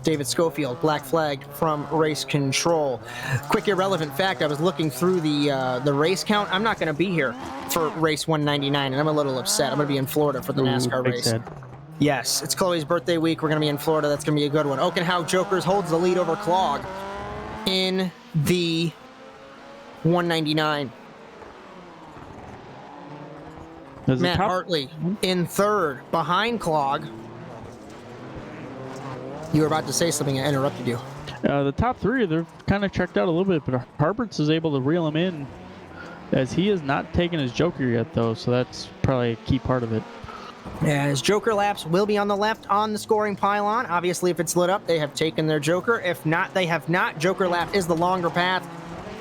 David Schofield, black flag from race control. Quick irrelevant fact, I was looking through the race count. I'm not going to be here for race 199, and I'm a little upset. I'm going to be in Florida for the NASCAR race. Sad. Yes, it's Chloe's birthday week. We're going to be in Florida. That's going to be a good one. Okenhaug Jokers holds the lead over Clogg in the 199. Matt Hartley in third, behind Clogg. You were about to say something. I interrupted you. The top 3, they're kind of checked out a little bit, but Harberts is able to reel him in, as he has not taken his joker yet, though, so that's probably a key part of it. As joker laps will be on the left on the scoring pylon. Obviously, if it's lit up, they have taken their joker. If not, they have not. Joker lap is the longer path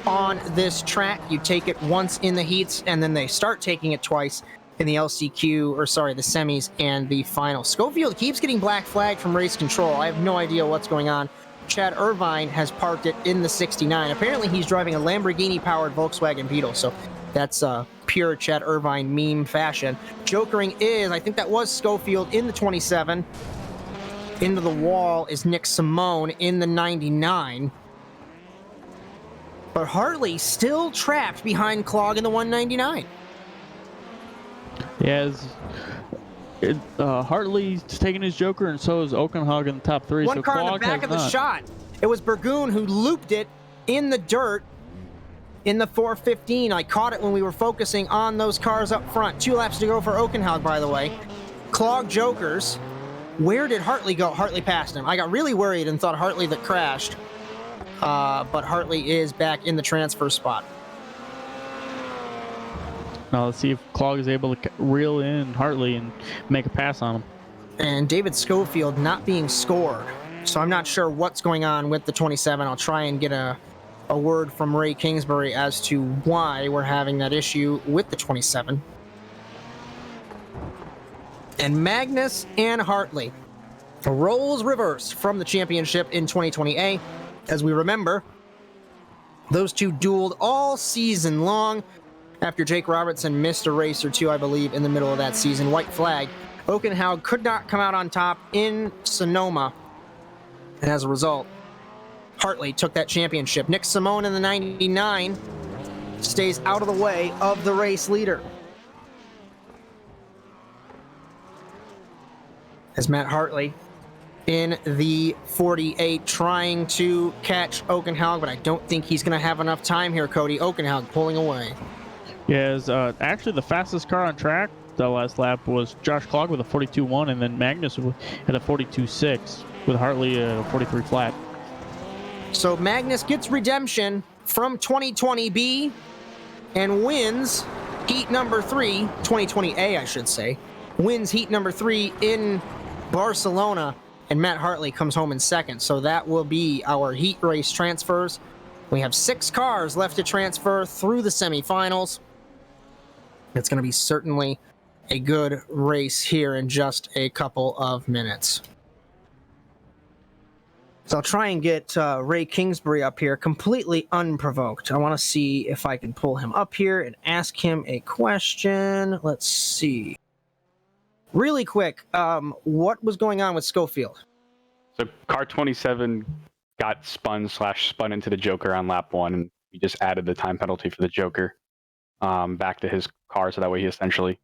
on this track. You take it once in the heats, and then they start taking it twice in the LCQ, or sorry, the semis and the final. Schofield keeps getting black flagged from race control. I have no idea what's going on. Chad Irvine has parked it in the 69. Apparently he's driving a Lamborghini-powered Volkswagen Beetle, so That's pure Chet Irvine meme fashion. Jokering is, I think that was Schofield in the 27. Into the wall is Nick Simone in the 99. But Hartley still trapped behind Clog in the 199. Yeah, Hartley's taking his Joker, and so is Oakenhog in the top 3. One so car in the Clog back has of the not. shot. It was Burgoon who looped it in the dirt in the 415. I caught it when we were focusing on those cars up front. 2 laps to go for Oakenhog, by the way. Clog Jokers. Where did Hartley go? Hartley passed him. I got really worried and thought Hartley that crashed. But Hartley is back in the transfer spot. Now let's see if Clog is able to reel in Hartley and make a pass on him. And David Schofield not being scored. So I'm not sure what's going on with the 27. I'll try and get a word from Ray Kingsbury as to why we're having that issue with the 27. And Magnus and Hartley. Roles reversed from the championship in 2020A. As we remember, those two dueled all season long after Jake Robertson missed a race or two, I believe, in the middle of that season. White flag. Oakenhog could not come out on top in Sonoma. And as a result, Hartley took that championship. Nick Simone in the 99 stays out of the way of the race leader. As Matt Hartley in the 48 trying to catch Oakenhog, but I don't think he's going to have enough time here, Cody. Oakenhog pulling away. Yeah, actually the fastest car on track the last lap was Josh Clog with a 42.1, and then Magnus had a 42.6 with Hartley a 43 flat. So Magnus gets redemption from 2020B and wins heat number 3, 2020A I should say, wins heat number 3 in Barcelona, and Matt Hartley comes home in second. So that will be our heat race transfers. We have 6 cars left to transfer through the semifinals. It's going to be certainly a good race here in just a couple of minutes. So I'll try and get Ray Kingsbury up here completely unprovoked. I want to see if I can pull him up here and ask him a question. Let's see. Really quick, what was going on with Schofield? So car 27 got spun into the Joker on lap 1, and we just added the time penalty for the Joker back to his car, so that way he essentially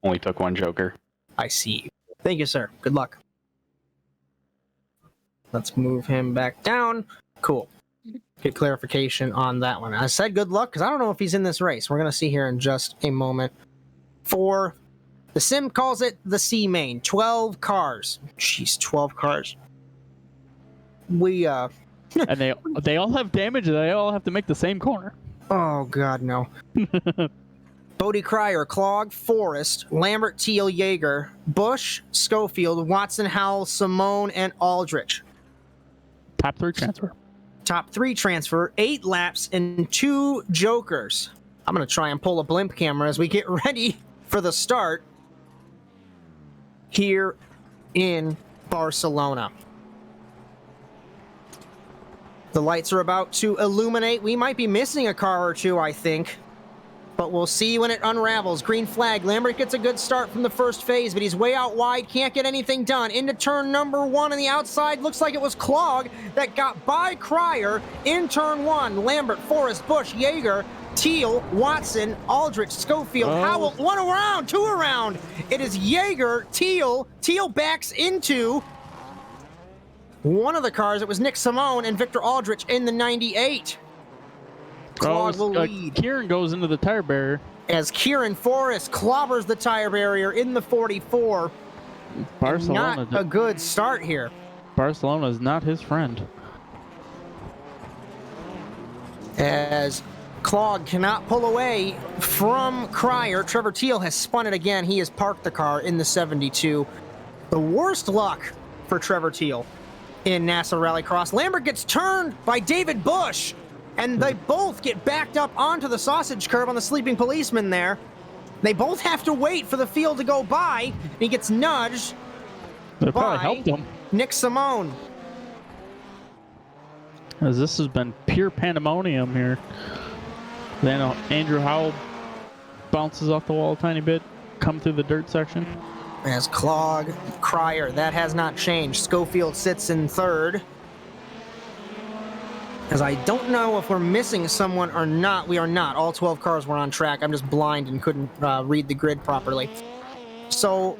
only took 1 Joker. I see. Thank you, sir. Good luck. Let's move him back down. Cool. Get clarification on that one. I said good luck because I don't know if he's in this race. We're going to see here in just a moment. For the sim calls it the C main. 12 cars. Jeez, 12 cars. We, And they all have damage, and they all have to make the same corner. Oh, God, no. Bodie Cryer, Clog, Forrest, Lambert, Teal, Yeager, Bush, Schofield, Watson, Howell, Simone, and Aldrich. Top 3 transfer. Top 3 transfer, 8 laps, and 2 Jokers. I'm going to try and pull a blimp camera as we get ready for the start here in Barcelona. The lights are about to illuminate. We might be missing a car or two, I think. But we'll see when it unravels. Green flag. Lambert gets a good start from the first phase, but he's way out wide. Can't get anything done. Into turn number 1 on the outside. Looks like it was Clog that got by Cryer in turn 1. Lambert, Forrest, Bush, Yeager, Teal, Watson, Aldrich, Schofield, Howell. 1 around, 2 around. It is Yeager, Teal. Teal backs into one of the cars. It was Nick Simone and Victor Aldrich in the 98. Clog will lead. Kieran goes into the tire barrier. As Kieran Forrest clobbers the tire barrier in the 44. Barcelona. Not a good start here. Barcelona is not his friend. As Clog cannot pull away from Cryer. Trevor Teal has spun it again. He has parked the car in the 72. The worst luck for Trevor Teal in NASA Rallycross. Lambert gets turned by David Bush. And they both get backed up onto the sausage curb on the sleeping policeman there. They both have to wait for the field to go by. He gets nudged They by probably helped him. Nick Simone. As this has been pure pandemonium here. Then Andrew Howell bounces off the wall a tiny bit, come through the dirt section. As Clog, Cryer, that has not changed. Schofield sits in third. As I don't know if we're missing someone or not. We are not. All 12 cars were on track. I'm just blind and couldn't read the grid properly. So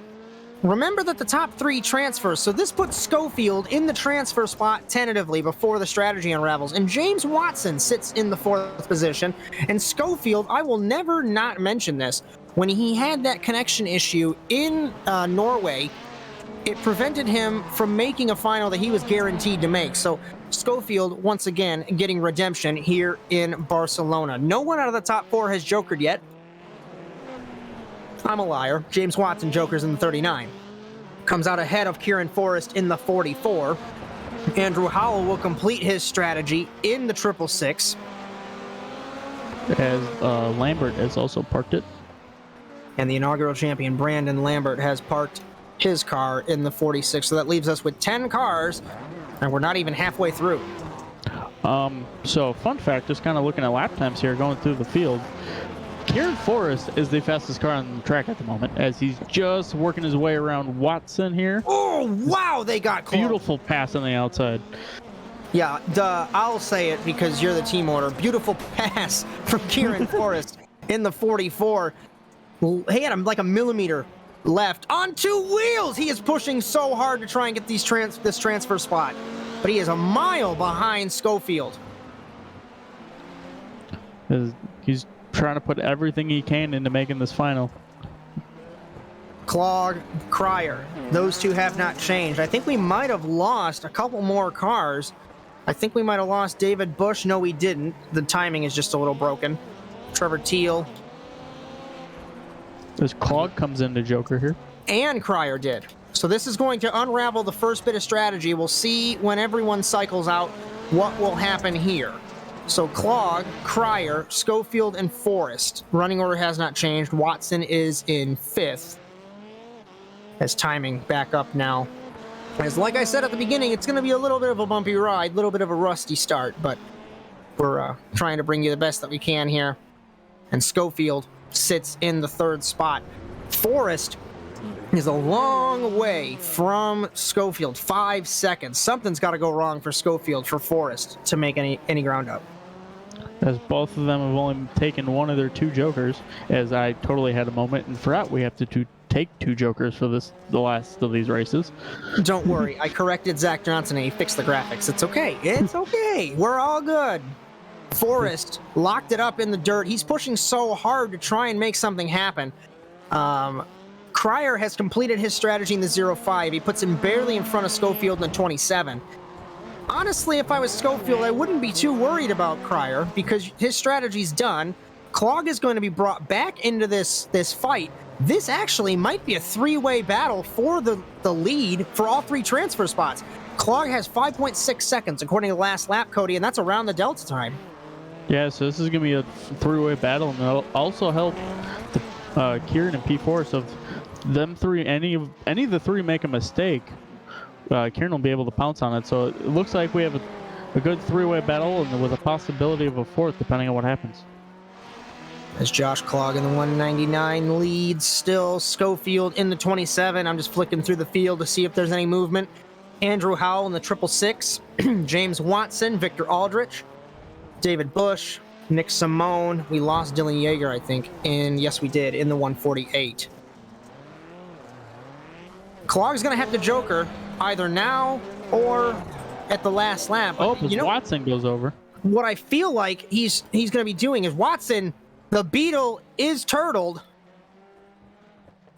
remember that the top 3 transfers. So this puts Schofield in the transfer spot tentatively before the strategy unravels. And James Watson sits in the 4th position. And Schofield, I will never not mention this, when he had that connection issue in Norway, it prevented him from making a final that he was guaranteed to make. So Schofield, once again, getting redemption here in Barcelona. No one out of the top 4 has jokered yet. I'm a liar. James Watson jokers in the 39. Comes out ahead of Kieran Forrest in the 44. Andrew Howell will complete his strategy in the 666. As Lambert has also parked it. And the inaugural champion, Brandon Lambert, has parked his car in the 46. So that leaves us with 10 cars, and we're not even halfway through. So fun fact, just kind of looking at lap times here, going through the field. Kieran Forrest is the fastest car on the track at the moment, as he's just working his way around Watson here. Oh, wow, they got close. Beautiful pass on the outside. Yeah, I'll say it because you're the team owner. Beautiful pass from Kieran Forrest in the 44. He had him like a millimeter left on 2 wheels. He is pushing so hard to try and get this transfer spot, but he is a mile behind Schofield. He's trying to put everything he can into making this final. Clog, Cryer, those 2 have not changed. I think we might have lost a couple more cars. I think we might have lost David Bush. No, we didn't. The timing is just a little broken. Trevor Teal. This Clog comes into Joker here. And Cryer did. So this is going to unravel the first bit of strategy. We'll see when everyone cycles out what will happen here. So Clog, Cryer, Schofield, and Forrest. Running order has not changed. Watson is in 5th. As timing back up now. As like I said at the beginning, it's going to be a little bit of a bumpy ride, a little bit of a rusty start, but we're trying to bring you the best that we can here. And Schofield sits in the 3rd spot. Forrest is a long way from Schofield, 5 seconds. Something's got to go wrong for Schofield, for Forrest, to make any ground up. As both of them have only taken one of their 2 jokers, as I totally had a moment and forgot we have to take 2 jokers for the last of these races. Don't worry, I corrected Zack Johnson and he fixed the graphics. It's okay. It's okay. We're all good. Forrest locked it up in the dirt. He's pushing so hard to try and make something happen. Cryer has completed his strategy in the 05. He puts him barely in front of Schofield in the 27. Honestly, if I was Schofield, I wouldn't be too worried about Cryer because his strategy's done. Clog is going to be brought back into this fight. This actually might be a 3-way battle for the lead for all 3 transfer spots. Clog has 5.6 seconds according to last lap, Cody, and that's around the Delta time. Yeah, so this is going to be a 3-way battle, and it'll also help Kieran and P. Force of them 3. Any of the 3 make a mistake, Kieran will be able to pounce on it. So it looks like we have a good 3-way battle, and with a possibility of a 4th, depending on what happens. As Josh Clog in the 199 leads still. Schofield in the 27. I'm just flicking through the field to see if there's any movement. Andrew Howell in the 666. James Watson, Victor Aldrich, David Bush, Nick Simone. We lost Dylan Yeager, I think. And yes, we did, in the 148. Clog's going to have to joker either now or at the last lap. Oh, because Watson goes over. What I feel like he's going to be doing is Watson, the Beetle, is turtled.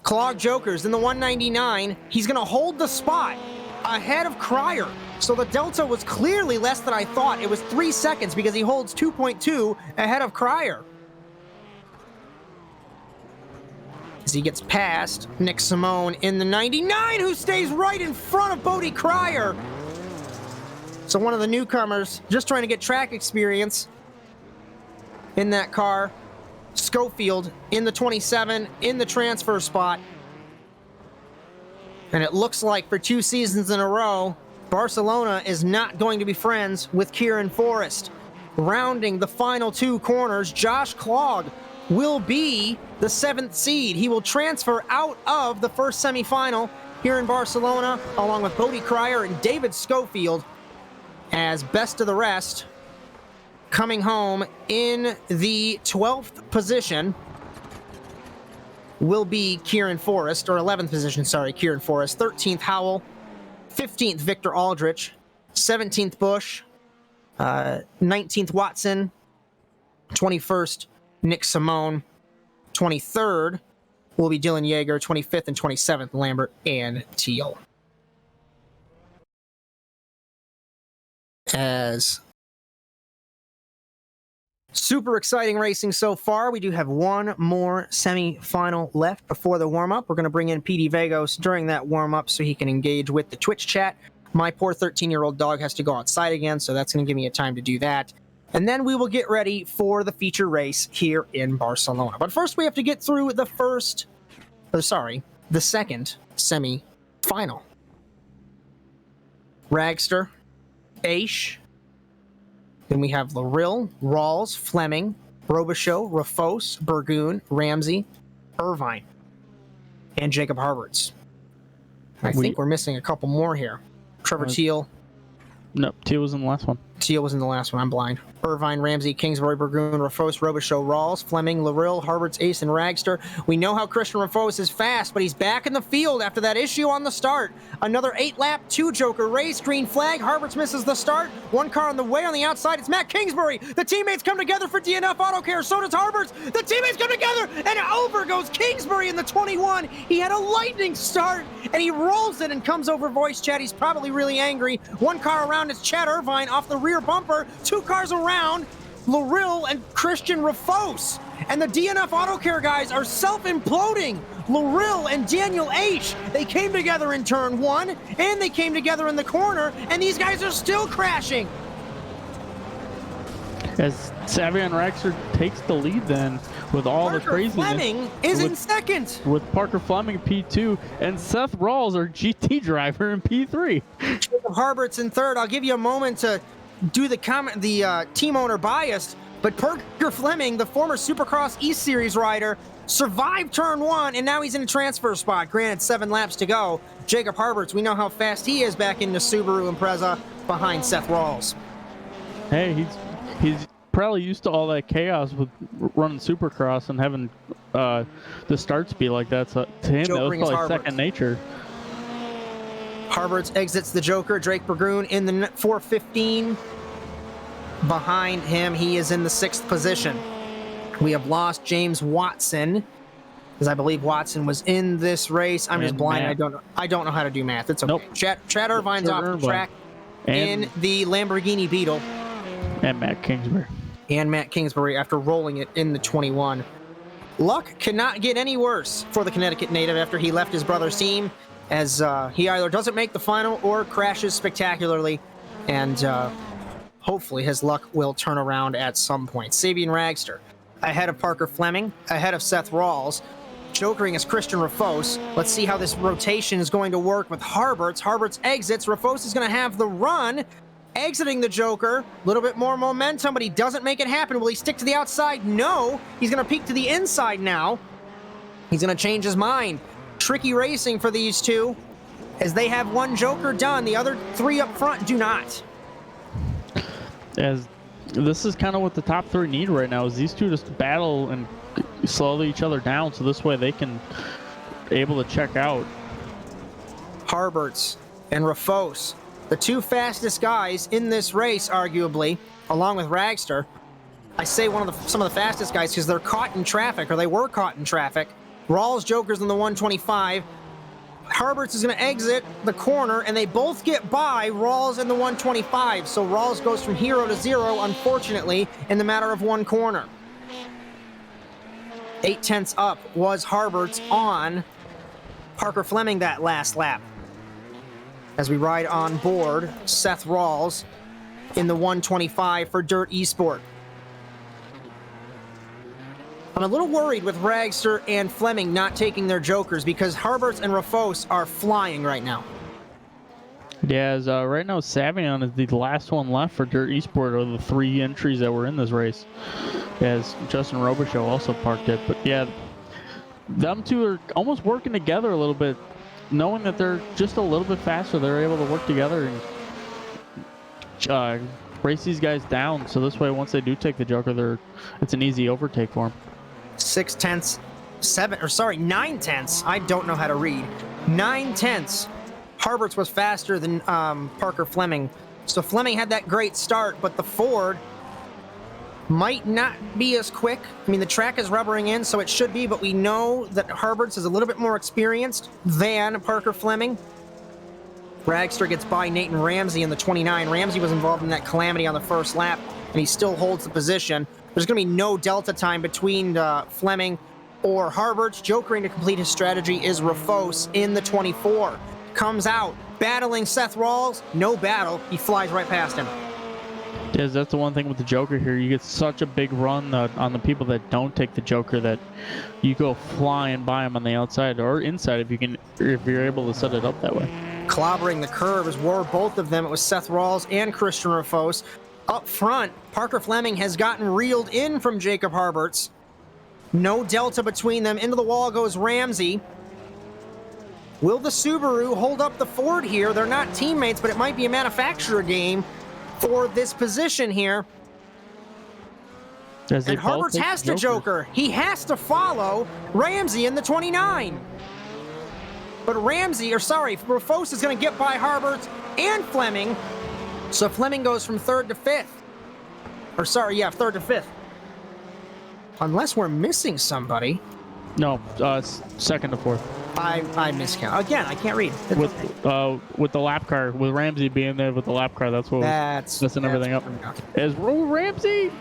Clog jokers in the 199. He's going to hold the spot ahead of Cryer. So the Delta was clearly less than I thought. It was 3 seconds because he holds 2.2 ahead of Cryer. As he gets past Nick Simone in the 99, who stays right in front of Bodie Cryer. So one of the newcomers just trying to get track experience in that car. Schofield in the 27 in the transfer spot. And it looks like for 2 seasons in a row, Barcelona is not going to be friends with Kieran Forrest. Rounding the final 2 corners, Josh Clog will be the 7th seed. He will transfer out of the first semifinal here in Barcelona, along with Bodie Cryer and David Schofield, as best of the rest. Coming home in the 12th position will be Kieran Forrest, or 11th position, sorry, Kieran Forrest. 13th, Howell. 15th, Victor Aldrich. 17th, Bush. 19th, Watson. 21st, Nick Simone. 23rd will be Dylan Yeager. 25th and 27th, Lambert and Teal. As super exciting racing so far. We do have one more semi-final left before the warm-up. We're going to bring in Petey Vegos during that warm-up so he can engage with the Twitch chat. My poor 13-year-old dog has to go outside again, so that's going to give me a time to do that. And then we will get ready for the feature race here in Barcelona. But first we have to get through the second semi-final. Ragster, Aish. Then we have Larill, Rawls, Fleming, Robichaux, Rafos, Burgoon, Ramsey, Irvine, and Jacob Harberts. I think we're missing a couple more here. Trevor Teal. No, Teal was in the last one. Teal was in the last one. I'm blind. Irvine, Ramsey, Kingsbury, Burgoon, Rafos, Robichaux, Rawls, Fleming, Larill, Harberts, Ace, and Ragster. We know how Christian Rafos is fast, but he's back in the field after that issue on the start. Another 8-lap, 2-joker race, green flag. Harberts misses the start. One car on the way on the outside. It's Matt Kingsbury. The teammates come together for DNF Auto Care. So does Harberts. The teammates come together, and over goes Kingsbury in the 21. He had a lightning start, and he rolls it and comes over voice chat. He's probably really angry. One car around is Chad Irvine off the rear bumper. 2 cars around, Larill and Christian Rafos. And the DNF Auto Care guys are self-imploding. Larill and Daniel H. They came together in turn 1, and they came together in the corner, and these guys are still crashing. As Savion Ragster takes the lead then with all the craziness. Fleming is in second. With Parker Fleming P2 and Seth Rawls, our GT driver, in P3. Harbert's in third. I'll give you a moment to do the team owner bias, but Parker Fleming, the former Supercross East Series rider, survived turn 1, and now he's in a transfer spot. Granted, 7 laps to go. Jacob Harberts, we know how fast he is back into Subaru Impreza behind Seth Rawls. Hey, he's probably used to all that chaos with running Supercross and having the start speed like that. So to him, that was probably second nature. Harberts exits the Joker. Drake Burgoon in the 415. Behind him, he is in the 6th position. We have lost James Watson, because I believe Watson was in this race. I'm just blind. I don't know how to do math. It's okay. Nope. Chad Irvine's off the track in the Lamborghini Beetle. And Matt Kingsbury after rolling it in the 21. Luck cannot get any worse for the Connecticut native after he left his brother's team, as he either doesn't make the final or crashes spectacularly, and hopefully his luck will turn around at some point. Sabian Ragster ahead of Parker Fleming, ahead of Seth Rawls. Jokering is Christian Rafos. Let's see how this rotation is going to work with Harberts. Harberts exits. Rafos is going to have the run, exiting the Joker. A little bit more momentum, but he doesn't make it happen. Will he stick to the outside? No. He's going to peek to the inside now. He's going to change his mind. Tricky racing for these two, as they have one Joker done. The other 3 up front do not. As this is kind of what the top 3 need right now, is these two just battle and slow each other down, so this way they can able to check out. Harberts and Rafos, the 2 fastest guys in this race, arguably, along with Ragster. I say some of the fastest guys because they're caught in traffic, or they were caught in traffic. Rawls Joker's in the 125. Harberts is going to exit the corner, and they both get by Rawls in the 125. So Rawls goes from hero to zero, unfortunately, in the matter of 1 corner. 8/10 up was Harberts on Parker Fleming that last lap. As we ride on board Seth Rawls in the 125 for Dirt Esport. I'm a little worried with Ragster and Fleming not taking their Jokers, because Harberts and Rafos are flying right now. Yeah, as right now Savion is the last one left for Dirt Esport, or the 3 entries that were in this race. as Justin Robichaux also parked it. But yeah, them two are almost working together a little bit, knowing that they're just a little bit faster. They're able to work together and race these guys down. So this way, once they do take the Joker, it's an easy overtake for them. 9 tenths. I don't know how to read. 9 tenths. Harberts was faster than Parker Fleming. So Fleming had that great start, but the Ford might not be as quick. I mean, the track is rubbering in, so it should be, but we know that Harberts is a little bit more experienced than Parker Fleming. Ragster gets by Nathan Ramsey in the 29. Ramsey was involved in that calamity on the first lap, and he still holds the position. There's going to be no delta time between Fleming or Harberts. Jokering to complete his strategy is Rafos in the 24. Comes out, battling Seth Rawls. No battle. He flies right past him. Yeah, that's the one thing with the Joker here. You get such a big run on the people that don't take the Joker that you go flying by them on the outside or inside if you're able to set it up that way. Clobbering the curves were both of them. It was Seth Rawls and Christian Rafos. Up front, Parker Fleming has gotten reeled in from Jacob Harberts. No delta between them. Into the wall goes Ramsey. Will the Subaru hold up the Ford here? They're not teammates, but it might be a manufacturer game for this position here. And Harberts has to Joker. He has to follow Ramsey in the 29. But Rafos is going to get by Harberts and Fleming. So Fleming goes from third to fifth. Third to fifth. Unless we're missing somebody. No, second to fourth. I miscount. Again, I can't read. With the lap car, with Ramsey being there with the lap car, that's messing everything up. As Ramsey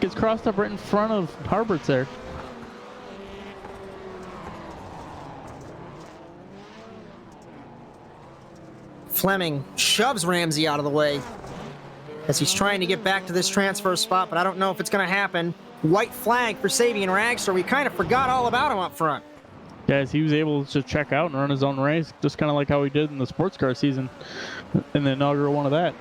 gets crossed up right in front of Harberts there. Fleming shoves Ramsey out of the way as he's trying to get back to this transfer spot, but I don't know if it's going to happen. White flag for Sabian Ragster. We kind of forgot all about him up front. Guys, he was able to check out and run his own race, just kind of like how he did in the sports car season in the inaugural one of that.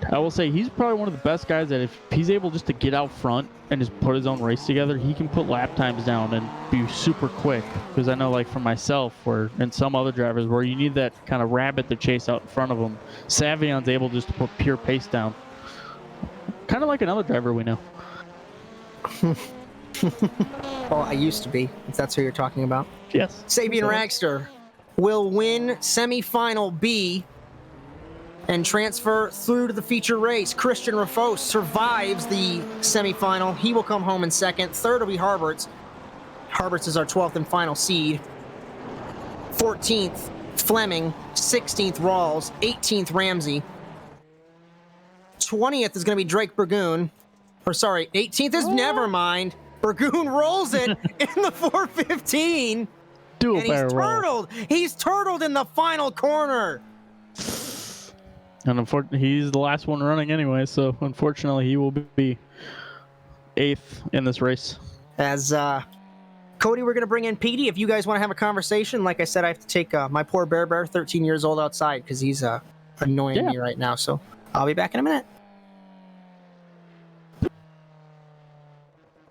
I will say he's probably one of the best guys that if he's able just to get out front and just put his own race together, he can put lap times down and be super quick. Because I know, like for myself and some other drivers, where you need that kind of rabbit to chase out in front of them, Savion's able just to put pure pace down. Kind of like another driver we know. Well, I used to be, if that's who you're talking about. Yes. Sabian Ragster will win semifinal B and transfer through to the feature race. Christian Rafos survives the semifinal. He will come home in second. Third will be Harberts. Harberts is our 12th and final seed. 14th, Fleming. 16th, Rawls. 18th, Ramsey. 20th is going to be Drake Burgoon. 18th is Nevermind. Burgoon rolls it in the 415. And he's turtled. He's turtled in the final corner. And unfortunately, he's the last one running anyway, so unfortunately, he will be 8th in this race. As Cody, we're going to bring in Petey. If you guys want to have a conversation, like I said, I have to take my poor Bear, 13 years old, outside because he's annoying me right now. So I'll be back in a minute.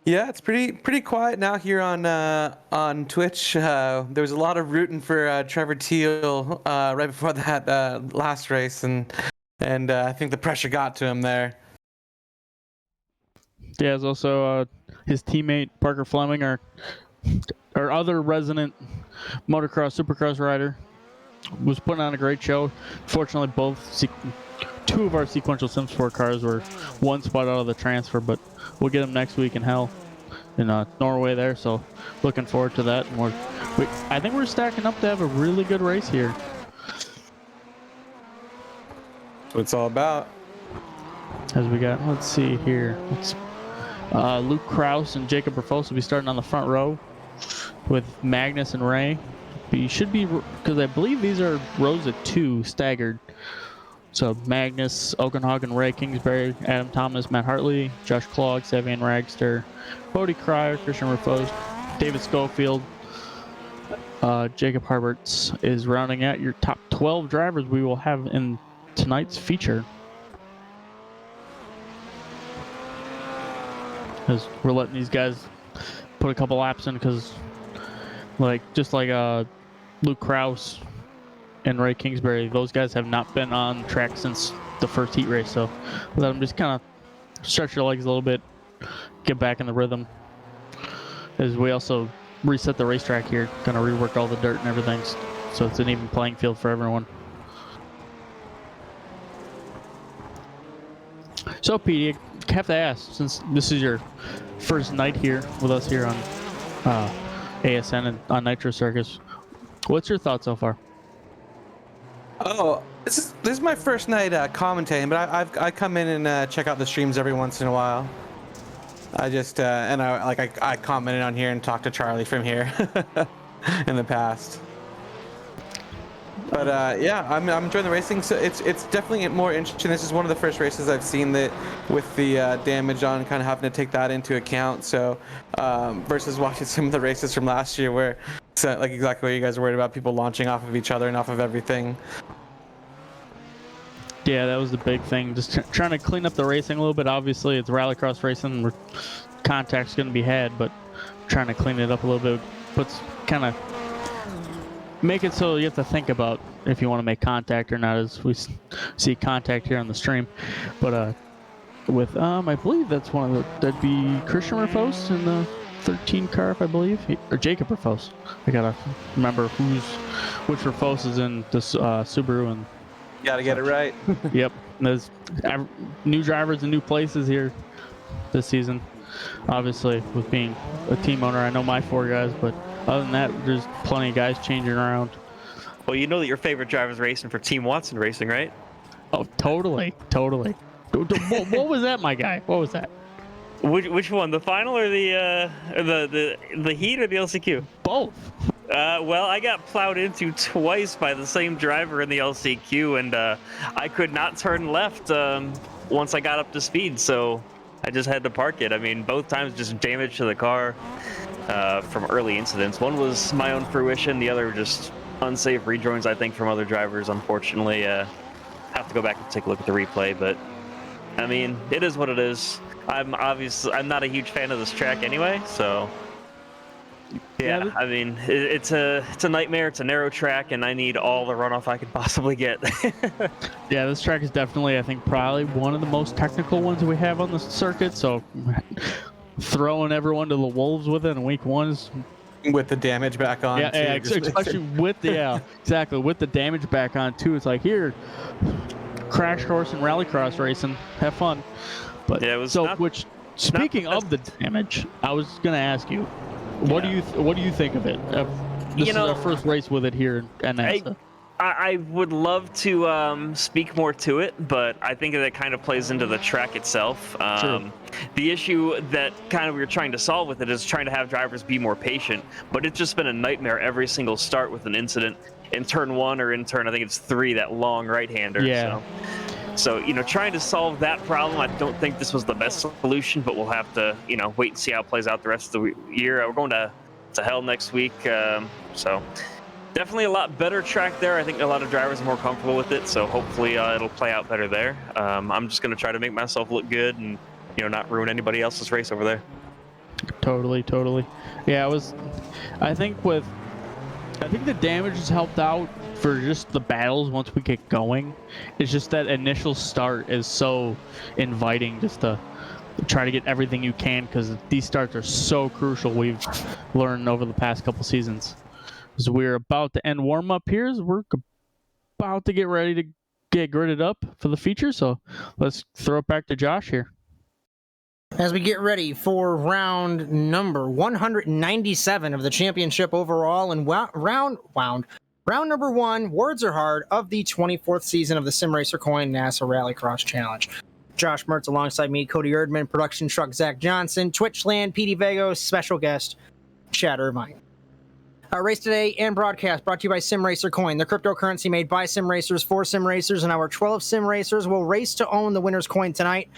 Yeah, it's pretty quiet now here on Twitch. There was a lot of rooting for Trevor Teal right before that last race, and I think the pressure got to him there. Yeah, there's also his teammate Parker Fleming, our other resident motocross supercross rider, was putting on a great show. Fortunately, two of our sequential Sim Sport cars were one spot out of the transfer, but we'll get them next week in hell in Norway there, so looking forward to that. And I think we're stacking up to have a really good race here. That's what it's all about. As we got, let's see here. Luke Krause and Jacob Rafos will be starting on the front row with Magnus and Ray. You should be, because I believe these are rows of 2 staggered. So Magnus, Okenhagen, Ray Kingsbury, Adam Thomas, Matt Hartley, Josh Klog, Savian Ragster, Cody Cryer, Christian Rafos, David Schofield, Jacob Harberts is rounding out your top 12 drivers we will have in tonight's feature. Because we're letting these guys put a couple laps in because, just like Luke Krause and Ray Kingsbury, those guys have not been on track since the first heat race. So let them just kind of stretch your legs a little bit, get back in the rhythm. As we also reset the racetrack here, kind of rework all the dirt and everything, so it's an even playing field for everyone. So, Petey, I have to ask, since this is your first night here with us here on ASN and on Nitro Circus, what's your thoughts so far? Oh, this is my first night commentating, but I come in and check out the streams every once in a while. I just I commented on here and talked to Charlie from here in the past. But yeah, I'm enjoying the racing. So it's definitely more interesting. This is one of the first races I've seen that with the damage on, kind of having to take that into account. So versus watching some of the races from last year where it's like exactly what you guys are worried about, people launching off of each other and off of everything. Yeah, that was the big thing. Just trying to clean up the racing a little bit. Obviously, it's Rallycross racing where contact's going to be had, but trying to clean it up a little bit puts kind of make it so you have to think about if you want to make contact or not, as we see contact here on the stream. But with I believe that's one of the, that'd be Christian Rufos in the 13 car, if I believe, or Jacob Rufos. I gotta remember which Rufos is in this Subaru. And gotta get it right. Yep, there's new drivers and new places here this season. Obviously, with being a team owner, I know my 4 guys, but other than that, there's plenty of guys changing around. Well, you know that your favorite driver's racing for Team Watson Racing, right? Oh, totally. What was that, my guy? What was that? Which one, the final or the heat or the LCQ? Both. Well, I got plowed into twice by the same driver in the LCQ, and I could not turn left once I got up to speed, so I just had to park it. I mean, both times just damage to the car from early incidents. One was my own fruition, the other just unsafe rejoins, I think, from other drivers. Unfortunately, have to go back and take a look at the replay, but I mean, it is what it is. I'm not a huge fan of this track anyway, so yeah, I mean, it's a nightmare. It's a narrow track, and I need all the runoff I could possibly get. Yeah, this track is definitely, I think, probably one of the most technical ones we have on the circuit. So throwing everyone to the wolves with it in week 1 is with the damage back on. Yeah, especially with the exactly with the damage back on too. It's like, here, crash course and rallycross racing, have fun. But yeah, it was speaking of the damage, I was gonna ask you, what do you think of it? This is our first race with it here in NASA. I would love to speak more to it, but I think that kind of plays into the track itself. Sure. The issue that kind of we were trying to solve with it is trying to have drivers be more patient, but it's just been a nightmare every single start with an incident in turn 1 or in turn, I think it's 3, that long right-hander. Yeah. So, trying to solve that problem, I don't think this was the best solution, but we'll have to, wait and see how it plays out the rest of the year. We're going to hell next week, so definitely a lot better track there. I think a lot of drivers are more comfortable with it, so hopefully it'll play out better there. I'm just going to try to make myself look good and, not ruin anybody else's race over there. Totally. Yeah, I think the damage has helped out for just the battles once we get going. It's just that initial start is so inviting, just to try to get everything you can, because these starts are so crucial. We've learned over the past couple seasons. As we're about to end warm-up here, as we're about to get ready to get gridded up for the feature, so let's throw it back to Josh here. As we get ready for round number 197 of the championship overall, and round number 1, words are hard, of the 24th season of the Simracer Coin NASA Rallycross Challenge. Josh Mertz alongside me, Cody Erdmann, production truck Zack Johnson, Twitchland, Petey Vegos, special guest Chad Irvine. Our race today and broadcast brought to you by Simracer Coin, the cryptocurrency made by sim racers for sim racers, and our 12 sim racers will race to own the winner's coin tonight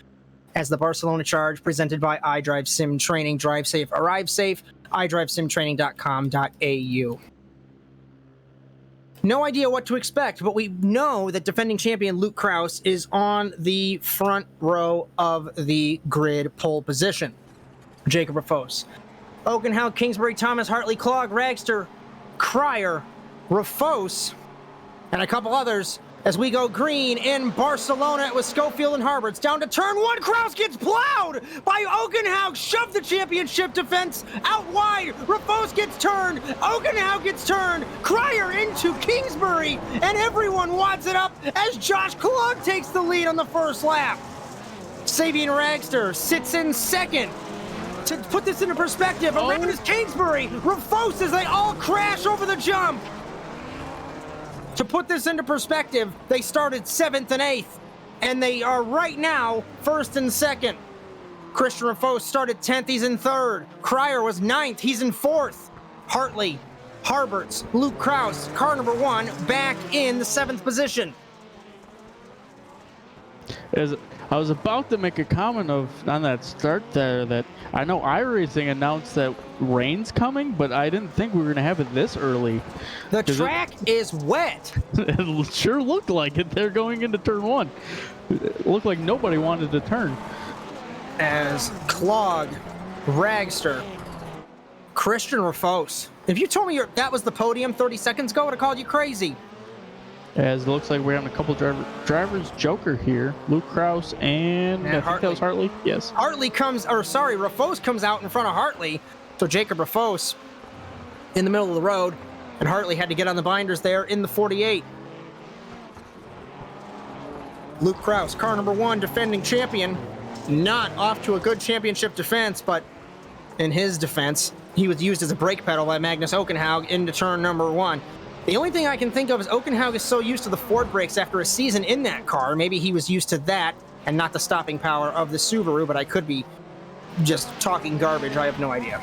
as the Barcelona Charge, presented by iDriveSim Training. Drive safe, arrive safe. iDriveSimTraining.com.au. No idea what to expect, but we know that defending champion Luke Krause is on the front row of the grid pole position. Jacob Rafos. Oakenhout, Kingsbury, Thomas, Hartley, Clog, Ragster, Cryer, Rafos, and a couple others as we go green in Barcelona with Schofield and Harberts. Down to turn one, Kraus gets plowed by Oakenhout, shoved the championship defense out wide. Rafos gets turned, Oakenhout gets turned, Cryer into Kingsbury, and everyone wads it up as Josh Klug takes the lead on the first lap. Sabian Ragster sits in second. To put this into perspective, around is Kingsbury, Rafos as they all crash over the jump. To put this into perspective, they started 7th and 8th, and they are right now 1st and 2nd. Christian Rafos started 10th, he's in 3rd. Cryer was 9th, he's in 4th. Hartley, Harberts, Luke Kraus, car number 1, back in the 7th position. I was about to make a comment on that start there that I know iRacing announced that rain's coming, but I didn't think we were going to have it this early. The track is wet. It sure looked like it. They're going into turn 1. It looked like nobody wanted to turn. As Clog, Ragster, Christian Rafos. If you told me that was the podium 30 seconds ago, I would have called you crazy. As it looks like we're having a couple drivers joker here. Luke Kraus and I think that was Hartley. Yes. Rafos comes out in front of Hartley. So Jacob Rafos in the middle of the road, and Hartley had to get on the binders there in the 48. Luke Kraus, car number 1, defending champion. Not off to a good championship defense, but in his defense, he was used as a brake pedal by Magnus Oakenhaug into turn number 1. The only thing I can think of is Oakenhaug is so used to the Ford brakes after a season in that car. Maybe he was used to that and not the stopping power of the Subaru, but I could be just talking garbage. I have no idea.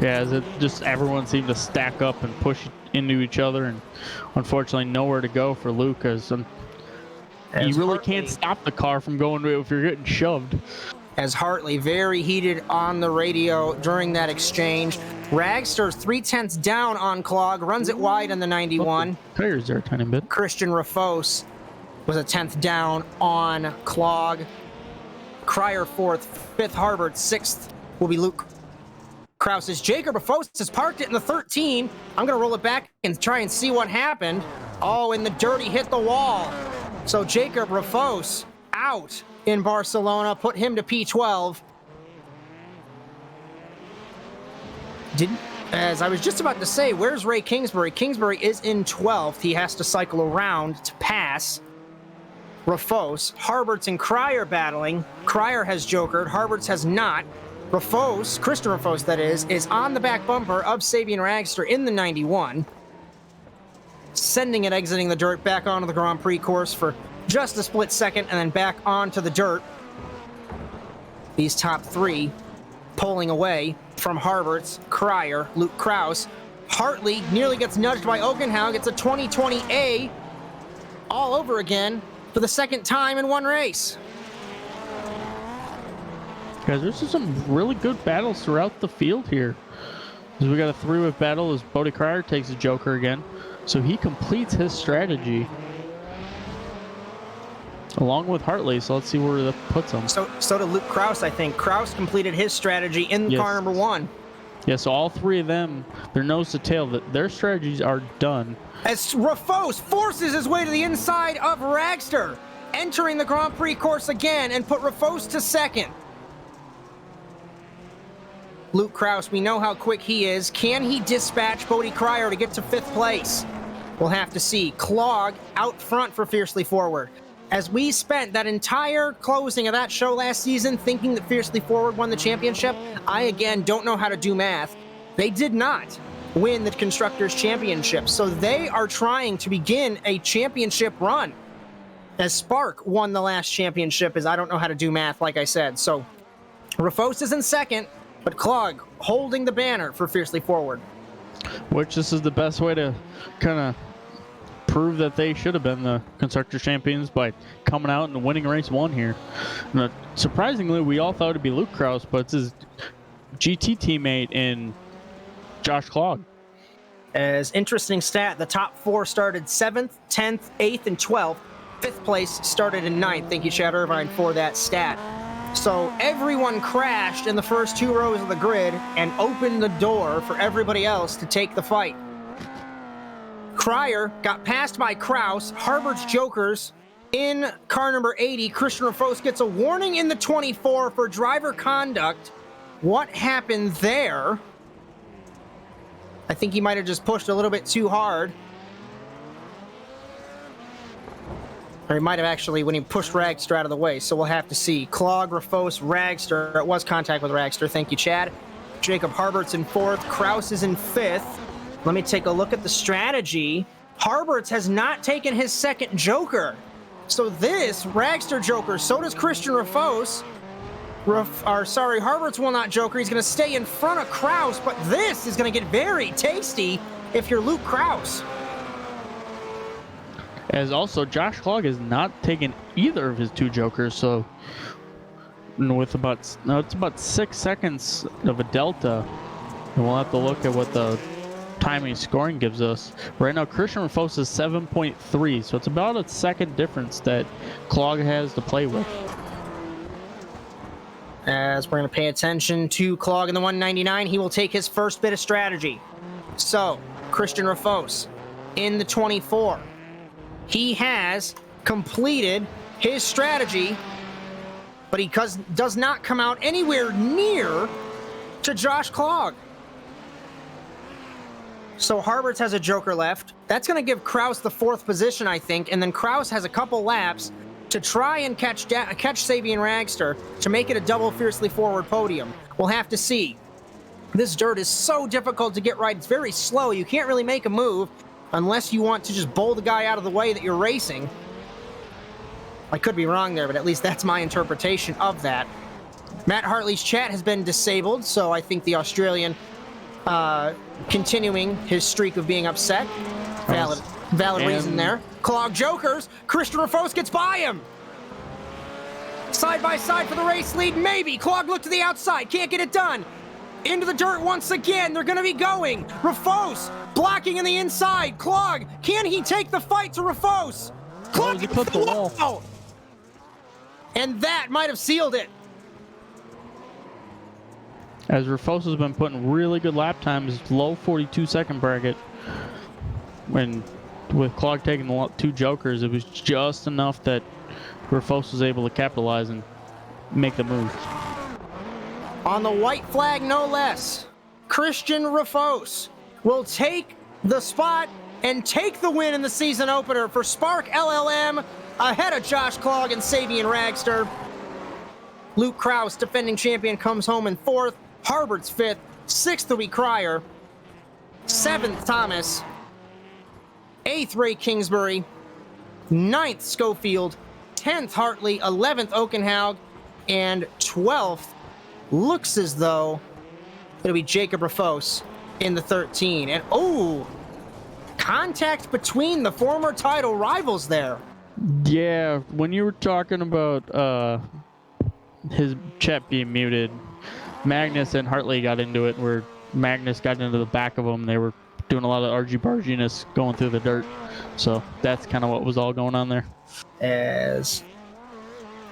Yeah, as it just everyone seemed to stack up and push into each other, and unfortunately nowhere to go for Luke, as you really can't stop the car from going if you're getting shoved. As Hartley very heated on the radio during that exchange. Ragster's 0.3 down on Clog, runs it wide on the 91. Tires there a tiny bit. Christian Rafos was a 10th down on Clog. Cryer 4th, 5th Harbert, 6th will be Luke Kraus. Jacob Rafos has parked it in the 13. I'm going to roll it back and try and see what happened. Oh, and the dirty hit the wall. So Jacob Rafos out in Barcelona, put him to P12. As I was just about to say, where's Ray Kingsbury? Kingsbury is in 12th. He has to cycle around to pass Rafos. Harberts and Cryer battling. Cryer has jokered. Harberts has not. Rafos, Christian Rafos that is on the back bumper of Sabian Ragster in the 91. Sending it exiting the dirt back onto the Grand Prix course for just a split second and then back onto the dirt. These top 3 pulling away from Harberts, Cryer, Luke Kraus. Hartley nearly gets nudged by Oakenhout. It's a 2020A all over again for the second time in one race. Guys, there's just some really good battles throughout the field here. As we got a 3-way battle as Bodie Cryer takes a joker again. So he completes his strategy along with Hartley, so let's see where that puts him. So did Luke Kraus, I think. Kraus completed his strategy in car number 1. Yeah, so all 3 of them, their nose to tail, their strategies are done. As Rafos forces his way to the inside of Ragster, entering the Grand Prix course again and put Rafos to 2nd. Luke Kraus, we know how quick he is. Can he dispatch Bodie Cryer to get to 5th place? We'll have to see. Clog out front for Fiercely Forward. As we spent that entire closing of that show last season thinking that Fiercely Forward won the championship, I again don't know how to do math. They did not win the Constructors' Championship, so they are trying to begin a championship run. As Spark won the last championship, as I don't know how to do math, like I said. So Rafos is in 2nd, but Clog holding the banner for Fiercely Forward. Which this is the best way to kind of prove that they should have been the Constructors Champions by coming out and winning race 1 here. And, surprisingly, we all thought it'd be Luke Kraus, but it's his GT teammate in Josh Clog. As interesting stat, the top 4 started 7th, 10th, 8th, and 12th. 5th place started in 9th. Thank you, Chad Irvine, for that stat. So everyone crashed in the first 2 rows of the grid and opened the door for everybody else to take the fight. Cryer got passed by Kraus, Harbert's Jokers in car number 80. Christian Rafos gets a warning in the 24 for driver conduct. What happened there? I think he might have just pushed a little bit too hard. Or he might have actually, when he pushed Ragster out of the way, so we'll have to see. Clog, Rafos, Ragster. It was contact with Ragster. Thank you, Chad. Jacob Harbert's in 4th. Kraus is in 5th. Let me take a look at the strategy. Harbert's has not taken his second Joker. So this, Ragster Joker, so does Christian Rafos. Harbert's will not Joker. He's going to stay in front of Kraus, but this is going to get very tasty if you're Luke Kraus. As also, Josh Clog has not taken either of his 2 Jokers, so with it's about 6 seconds of a delta, and we'll have to look at what the timing scoring gives us. Right now, Christian Rafos is 7.3, so it's about a second difference that Clog has to play with. As we're going to pay attention to Clog in the 199, he will take his first bit of strategy. So, Christian Rafos in the 24. He has completed his strategy, but he does not come out anywhere near to Josh Clog. So Harberts has a Joker left. That's going to give Kraus the 4th position, I think, and then Kraus has a couple laps to try and catch Sabian Ragster to make it a double Fiercely Forward podium. We'll have to see. This dirt is so difficult to get right. It's very slow. You can't really make a move unless you want to just bowl the guy out of the way that you're racing. I could be wrong there, but at least that's my interpretation of that. Matt Hartley's chat has been disabled, so I think the Australian continuing his streak of being upset. Valid reason there. Clog Jokers. Christian Rafos gets by him. Side by side for the race lead, maybe. Clog look to the outside, can't get it done. Into the dirt once again, they're gonna be going. Rafos blocking in the inside. Clog, can he take the fight to Rafos? Clog he put the wall. And that might have sealed it. As Rafos has been putting really good lap times, low 42-second bracket. When with Clog taking the 2 Jokers, it was just enough that Rafos was able to capitalize and make the move. On the white flag, no less, Christian Rafos will take the spot and take the win in the season opener for Spark LLM ahead of Josh Clog and Sabian Ragster. Luke Kraus, defending champion, comes home in 4th. Harbert's 5th. 6th will be Cryer. 7th, Thomas. 8th, Ray Kingsbury. 9th, Schofield. 10th, Hartley. 11th, Okenhaug. And 12th, looks as though it'll be Jacob Rafos in the 13. And, oh, contact between the former title rivals there. Yeah, when you were talking about his chat being muted, Magnus and Hartley got into it, where Magnus got into the back of him. They were doing a lot of argy-barginess going through the dirt. So that's kind of what was all going on there. As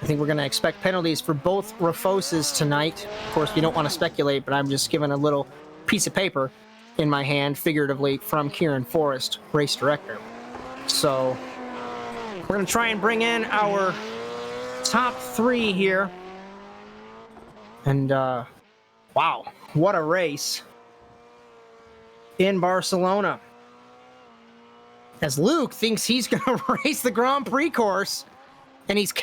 I think we're going to expect penalties for both Rafoses tonight. Of course, we don't want to speculate, but I'm just giving a little piece of paper in my hand, figuratively, from Kieran Forrest, race director. So we're going to try and bring in our top 3 here. And, wow, what a race in Barcelona. As Luke thinks he's going to race the Grand Prix course, and he's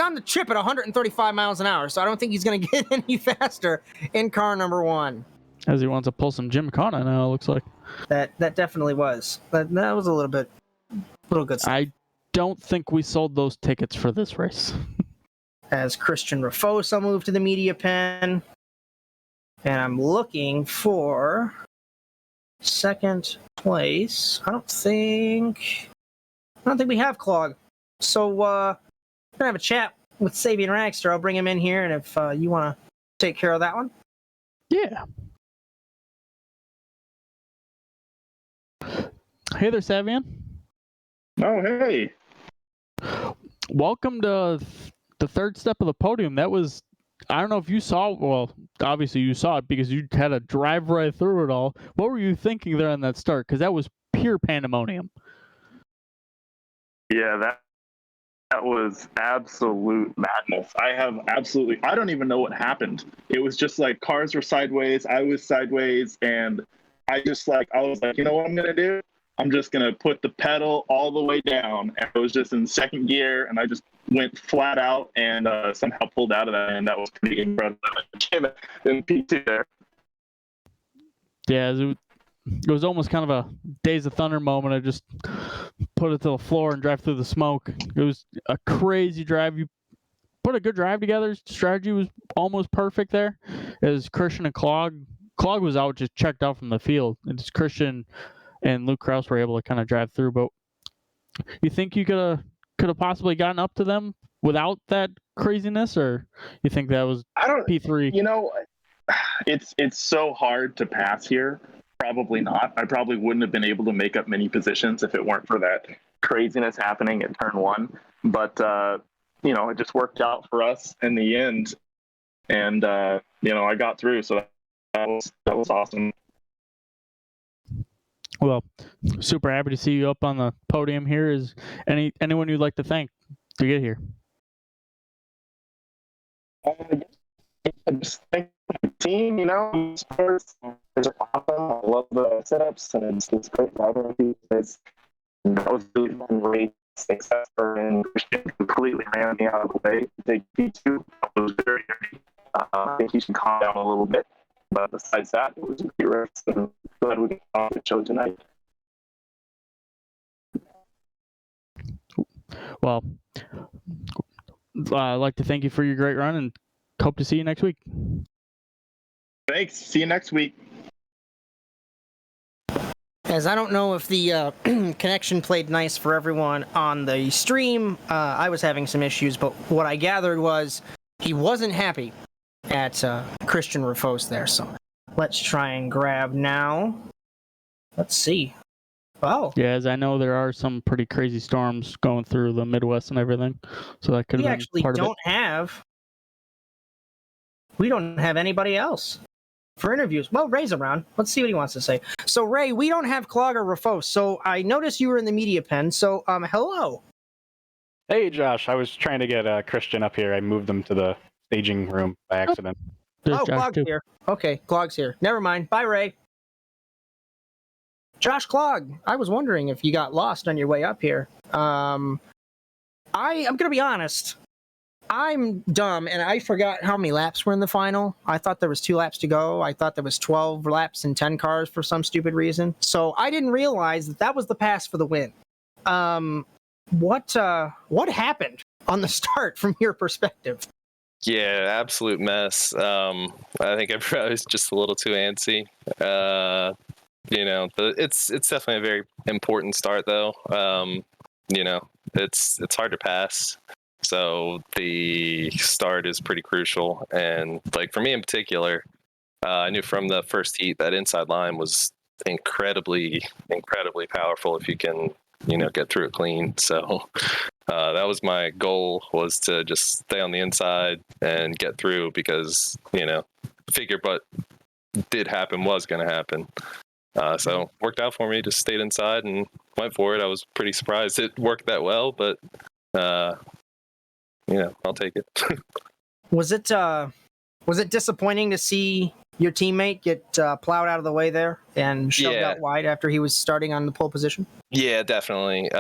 on the chip at 135 miles an hour, so I don't think he's going to get any faster in car number 1. As he wants to pull some Gymkhana now, it looks like. That definitely was. That was a little good stuff. I don't think we sold those tickets for this race. As Christian Rafos will move to the media pen. And I'm looking for second place. I don't think we have Clog. So we're gonna have a chat with Sabian Ragster. I'll bring him in here, and if you want to take care of that one. Yeah. Hey there, Sabian. Oh, hey. Welcome to the third step of the podium. That was I don't know if you saw. Well, obviously you saw it because you had to drive right through it all. What were you thinking there on that start? Because that was pure pandemonium. Yeah, that was absolute madness. I don't even know what happened. It was just like cars were sideways, I was sideways, and I was like, you know what I'm gonna do? I'm just gonna put the pedal all the way down, and it was just in second gear, and I just went flat out and somehow pulled out of that, and that was pretty incredible. I came in P2 there. Yeah, it was almost kind of a Days of Thunder moment. I just put it to the floor and drive through the smoke. It was a crazy drive. You put a good drive together. Strategy was almost perfect there. It was Christian and Clog. Clog was out, just checked out from the field. It's Christian and Luke Krause were able to kind of drive through. But you think you could have possibly gotten up to them without that craziness, or you think that was P3? You know, it's so hard to pass here. Probably not. I probably wouldn't have been able to make up many positions if it weren't for that craziness happening at turn one. But it just worked out for us in the end, and I got through. So that was awesome. Well, super happy to see you up on the podium here. Is anyone you'd like to thank to get here? I just think the team, sports is awesome. I love the setups, and it's great driving. That was really fun race. Success and Christian completely ran me out of the way to take P2. I was very dirty. I think he should calm down a little bit. But besides that, it was a great race, and glad we got on the show tonight. Well, I'd like to thank you for your great run and hope to see you next week. Thanks. See you next week. As I don't know if the connection played nice for everyone on the stream, I was having some issues, but what I gathered was he wasn't happy at Christian Rufos there, so let's try and grab now. Let's see. Oh. Yeah, as I know, there are some pretty crazy storms going through the Midwest and everything, so that could have been part of it. We don't have anybody else for interviews. Well, Ray's around. Let's see what he wants to say. So, Ray, we don't have Clog or Rufos, so I noticed you were in the media pen, so hello. Hey, Josh. I was trying to get Christian up here. I moved him to the staging room by accident. Clog's here. Okay, Clog's here. Never mind. Bye, Ray. Josh Clog, I was wondering if you got lost on your way up here. I'm going to be honest. I'm dumb, and I forgot how many laps were in the final. I thought there was 2 laps to go. I thought there was 12 laps and 10 cars for some stupid reason. So I didn't realize that was the pass for the win. What happened on the start from your perspective? Yeah, absolute mess. I think I was just a little too antsy. It's definitely a very important start, though. It's hard to pass. So the start is pretty crucial. And like for me in particular, I knew from the first heat that inside line was incredibly, incredibly powerful if you can, get through it clean. So that was my goal, was to just stay on the inside and get through, because, figure what did happen was going to happen. So worked out for me, just stayed inside and went for it. I was pretty surprised it worked that well, but I'll take it. Was it disappointing to see your teammate get plowed out of the way there and shoved out wide after he was starting on the pole position? Yeah, definitely.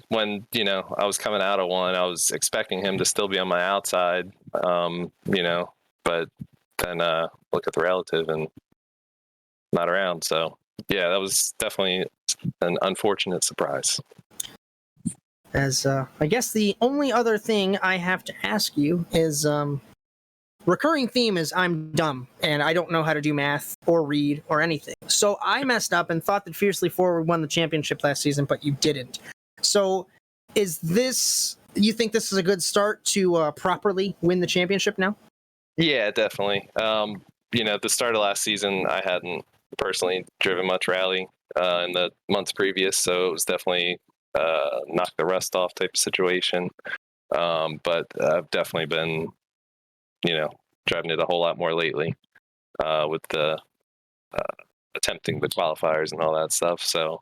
When I was coming out of one, I was expecting him to still be on my outside, but then look at the relative and not around. So yeah, that was definitely an unfortunate surprise. As I guess the only other thing I have to ask you is, recurring theme is I'm dumb and I don't know how to do math or read or anything. So I messed up and thought that Fiercely Forward won the championship last season, but you didn't. So you think this is a good start to properly win the championship now? Yeah, definitely. The start of last season, I hadn't personally driven much rally in the months previous, so it was definitely knock the rust off type of situation. But I've definitely been, driving it a whole lot more lately with the attempting the qualifiers and all that stuff. So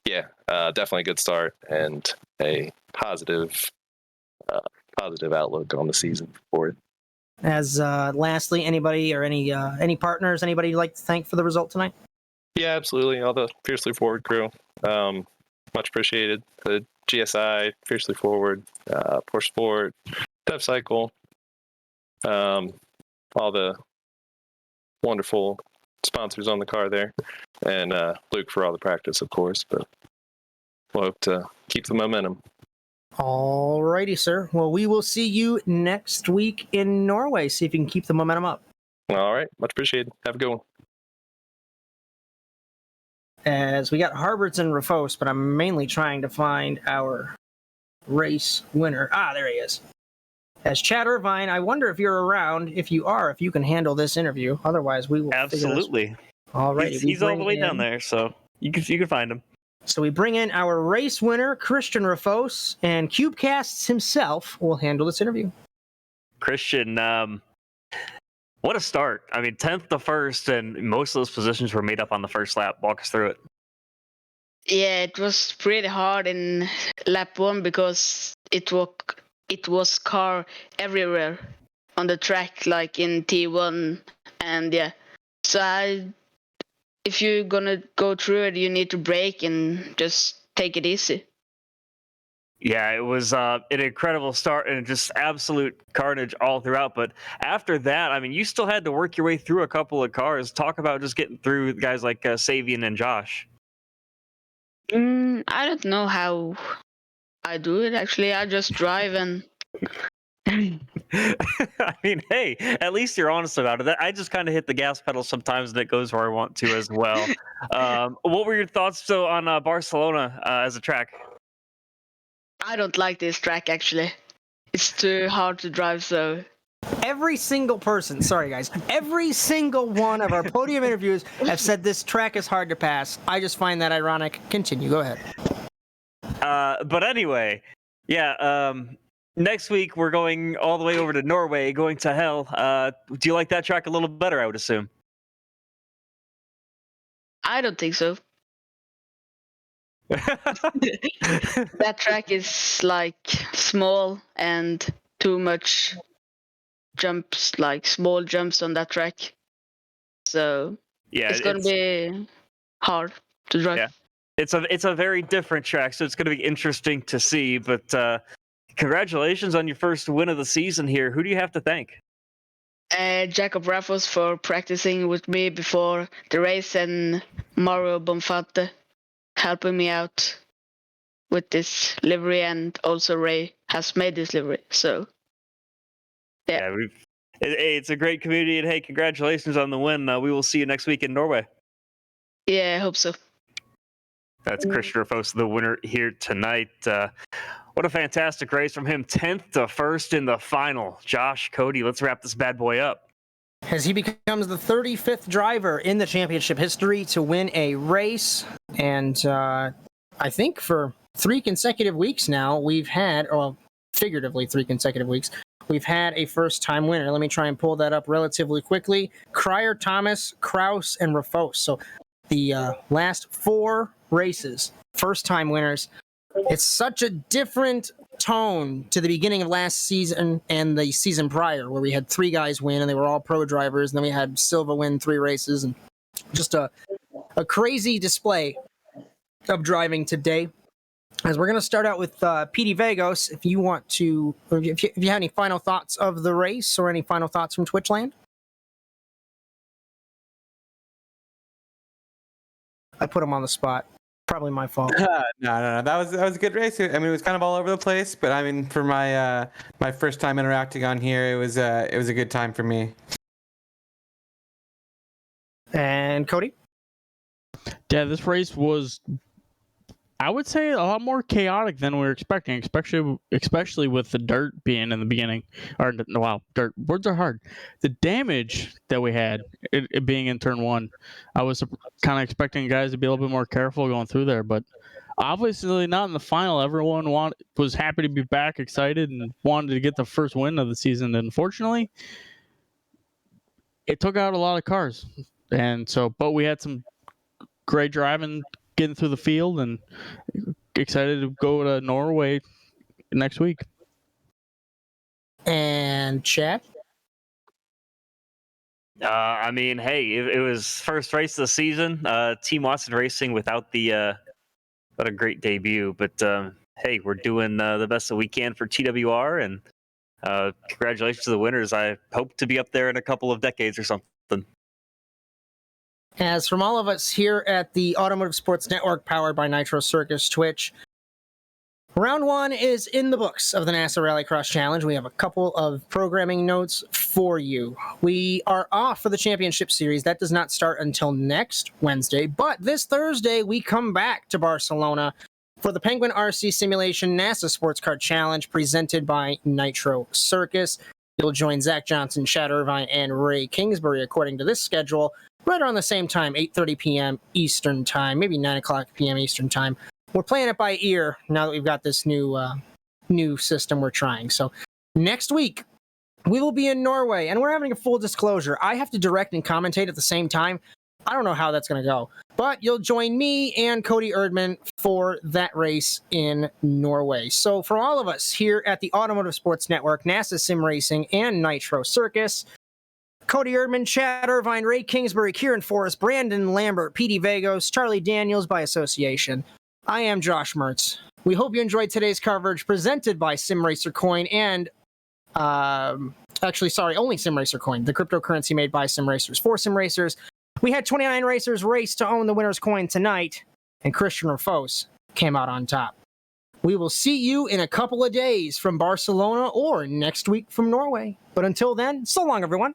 yeah, definitely a good start and a positive outlook on the season forward. As lastly, anybody or any partners, anybody you'd like to thank for the result tonight? Yeah, absolutely. All the Fiercely Forward crew, much appreciated. The GSI, Fiercely Forward, Porsche Sport, Dev Cycle, all the wonderful sponsors on the car there, and Luke for all the practice, of course. But we'll hope to keep the momentum. Alrighty, sir. Well, we will see you next week in Norway. See if you can keep the momentum up. All right, much appreciated. Have a good one. As we got Harberts and Rafos, but I'm mainly trying to find our race winner. Ah, there he is. As Chad Irvine, I wonder if you're around. If you are, if you can handle this interview. Otherwise, we will. Absolutely. All right. He's all the way down there, so you can find him. So we bring in our race winner, Christian Rafos, and CubeCasts himself will handle this interview. Christian, what a start. I mean, 10th to first, and most of those positions were made up on the first lap. Walk us through it. Yeah, it was pretty hard in lap 1 because it was car everywhere on the track, like in T1, and yeah. So if you're gonna go through it, you need to brake and just take it easy. Yeah, it was an incredible start and just absolute carnage all throughout. But after that, I mean, you still had to work your way through a couple of cars. Talk about just getting through guys like Savian and Josh. I don't know how I do it, actually. I just drive and... I mean, hey, at least you're honest about it. I just kind of hit the gas pedal sometimes and it goes where I want to as well. What were your thoughts on Barcelona as a track? I don't like this track, actually. It's too hard to drive, so... Every single person, sorry guys, every single one of our podium interviews have said this track is hard to pass. I just find that ironic. Continue, go ahead. But anyway, yeah, next week we're going all the way over to Norway, going to hell. Do you like that track a little better, I would assume? I don't think so. That track is like small and too much jumps, like small jumps on that track. So yeah, it's gonna be hard to drive. Yeah, it's a very different track, so it's gonna be interesting to see. But congratulations on your first win of the season here. Who do you have to thank? Jacob Raffles for practicing with me before the race, and Mario Bonfante helping me out with this livery, and also Ray has made this livery. So yeah, it's a great community, and hey, congratulations on the win. We will see you next week in Norway. Yeah, I hope so. That's Christian Rafos, the winner here tonight. What a fantastic race from him. 10th to 1st in the final. Josh, Cody, let's wrap this bad boy up. As he becomes the 35th driver in the championship history to win a race, and I think for 3 consecutive weeks now, we've had, or figuratively 3 consecutive weeks, we've had a first-time winner. Let me try and pull that up relatively quickly. Cryer, Thomas, Kraus, and Rafos. So the last 4 races, first-time winners. It's such a different tone to the beginning of last season and the season prior, where we had 3 guys win and they were all pro drivers, and then we had Silva win 3 races, and just a crazy display of driving today. As we're going to start out with Petey Vegos, if you want to, if you have any final thoughts of the race or any final thoughts from Twitchland. I put him on the spot. Probably my fault. No. That was a good race. I mean, it was kind of all over the place, but I mean, for my my first time interacting on here, it was a good time for me. And Cody? Yeah, this race was, I would say, a lot more chaotic than we were expecting, especially with the dirt being in the beginning. Or, wow, dirt. Words are hard. The damage that we had, it being in turn 1, I was kind of expecting guys to be a little bit more careful going through there, but obviously not in the final. Everyone was happy to be back, excited, and wanted to get the first win of the season. And unfortunately, it took out a lot of cars. And so, but we had some great driving getting through the field, and excited to go to Norway next week. And Chad? I mean, hey, it was first race of the season. Team Watson Racing without a great debut, but hey, we're doing the best that we can for TWR, and congratulations to the winners. I hope to be up there in a couple of decades or something. As from all of us here at the Automotive Sports Network, powered by Nitro, Circus, Twitch, round 1 is in the books of the NASA Rallycross Challenge. We have a couple of programming notes for you. We are off for the championship series. That does not start until next Wednesday, but this Thursday we come back to Barcelona for the Penguin RC Simulation NASA Sports Car Challenge presented by Nitro Circus. You'll join Zack Johnson, Chad Irvine, and Ray Kingsbury according to this schedule, right around the same time, 8:30 p.m. Eastern Time, maybe 9 o'clock p.m. Eastern Time. We're playing it by ear now that we've got this new system we're trying. So next week, we will be in Norway, and we're having a full disclosure. I have to direct and commentate at the same time. I don't know how that's going to go, but you'll join me and Cody Erdmann for that race in Norway. So for all of us here at the Automotive Sports Network, NASA Sim Racing, and Nitro Circus, Cody Erdmann, Chad Irvine, Ray Kingsbury, Kieran Forrest, Brandon Lambert, Petey Vegos, Charlie Daniels by association, I am Josh Mertz. We hope you enjoyed today's coverage presented by SimRacer Coin and, only SimRacer Coin, the cryptocurrency made by SimRacers for SimRacers. We had 29 racers race to own the winner's coin tonight, and Christian Rafos came out on top. We will see you in a couple of days from Barcelona or next week from Norway. But until then, so long, everyone.